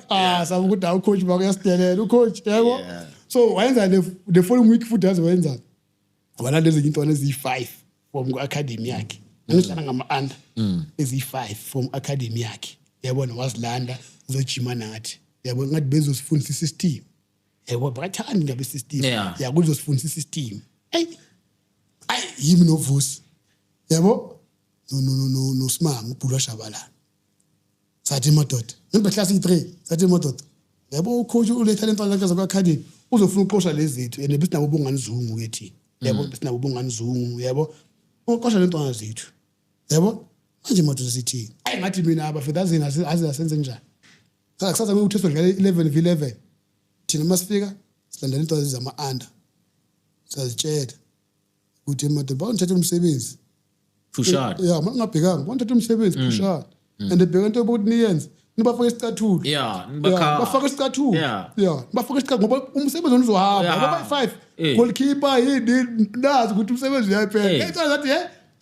sabe ukuthi ucoach bakuyasidelela ucoach yabo so wayenza the following week futhi azowenza walanda ezinye intwana eziyi-5 from ku-academy yakhe angihlala ngama-under eziyi-5 from academy yakhe yabona wazilanda zojima nathi yabo ngathi bezosifundisa i-system yabo bakathandi ngabe i-system yakuzosifundisa i-system yimi noVusi yabo noSimanga uBhulwa Shabalala sathi madoda ngibe class 3 sathi madoda yabo ucoach uletha lento zakhe zakwa-academy uzofuna uqosha lezi zethu and besinabo ubunganizungu kethina yabo sinabo ubunganizungu yabo uqosha lento ngazethu yabo manje madoda sithi ngathi mina abafetazini azenze njani sakusaza ukuthi sodlala 11v11 thina masifika silandela into zama-under sazitshela ukuthi madoda bawuthatha umsebenzi pushard mangingabhekanga bawuthatha umsebenzi pushard and ebheka into yokuthi niyenze nibafaka isicathulo bafaka isicathulo bafaka isicathulo ngoba umsebenzi wona uzohamba ngoba 5 goalkeeper yini nazi ukuthi umsebenzi uyaphela ngathi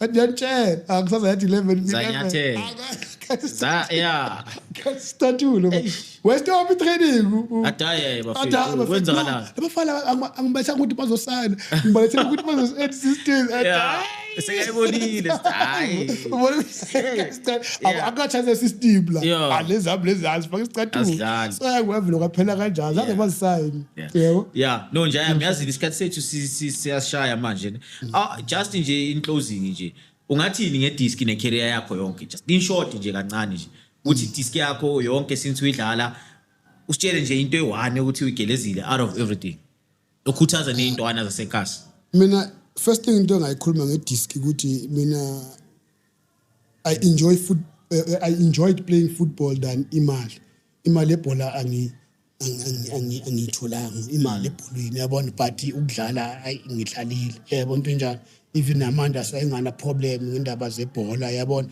zathi yantshela akusaza yathi 11 isicathulo westop training wenzakalani abafana angibethanga ukuthi bazosana ngibalethela ukuthi bazo-assistance sekayibonile akathatha system la lezi azifaka isicathulo so yakuvela kwaphela kanjani zange bazisayini yebo no nje ngiyazile isikhathi sethu siyashaya manje just nje in closing nje ungathini ngedisk necareer yakho yonke just in short nje kancane nje uthi disk yakho yonke since uyidlala usitshele nje into eyi-1 ukuthi uyigelezile out of everything okhuthaza ney'ntwana zasekhasi mina first thing into engayikhuluma ngedisk ukuthi mina I enjoyed playing football than imali ebhola angiyitholanga imali ebholweni yabona but ukudlala ngidlalile yabona into enjalo even namanje asayingana problem ngendaba zebhola yabona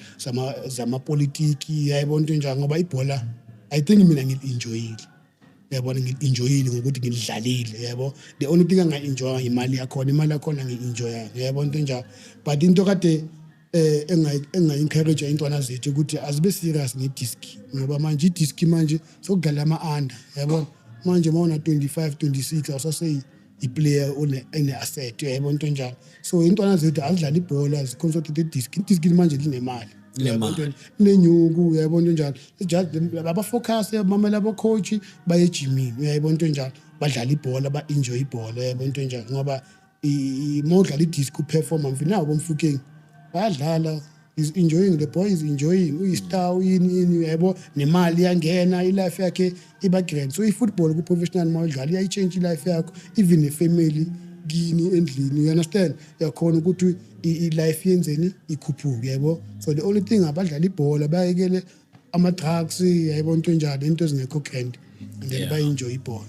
zamapolitiki yabona into enjalo ngoba ibhola I think mina ngili-enjoyile yabona ngili-enjoyile ngokuthi ngilidlalile yabo the only thing engayi-enjoya imali yakhona ngiyi-enjoya yabona into enjalo but into kade engayi-encourage intwana zethu ukuthi azibe serious ngedisc ngoba manje idisc manje sokudlala ama-under yabona manje uma una 25 26 awusase i-player one-asset uyayibona into njalo so intwana zethu azidlala ibhola ziconcentrate idisc manje linemali nenyuku uyayibona into njalo abafocus mamela abocoach baye ejimini uyayibona into njalo badlala ibhola ba-enjoy ibhola uyayibona into njalo ngoba uma udlala idisc uperforma mfina bomfukeng bayadlala is enjoying, the boy is enjoying, uyistar yini uyaybo nemali yangena ilife yakhe iba grand. So ifootball ku professional mawudlala iyayichange ilife yakho, even ifamily kini endlini, you understand, yakhona ukuthi ilife yenzeni ikhuphuke yabo. So the only thing abadlala ibhola bayekele ama drugs yayibona into njalo, into ezingekho grand, and then bay enjoy ibhola.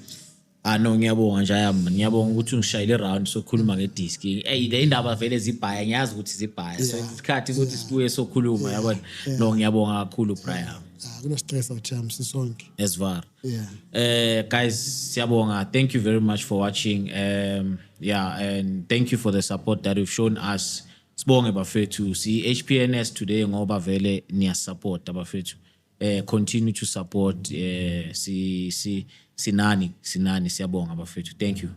No, ngiyabonga nje ayami, ngiyabonga ukuthi ungishayile round sokhuluma ngedisc. Le indaba vele zibhaya, ngiyazi ukuthi zibhaya. So isikhathi ukuthi sibuye sokhuluma yabona. No, ngiyabonga kakhulu Brian. Kuno stress of champs sonke. Esvar. Guys, siyabonga. Thank you very much for watching. And thank you for the support that you've shown us. Sibonge bafethu. See HPNS today ngoba vele niya support abafethu. Continue to support sinani siyabonga bafethu. Thank you.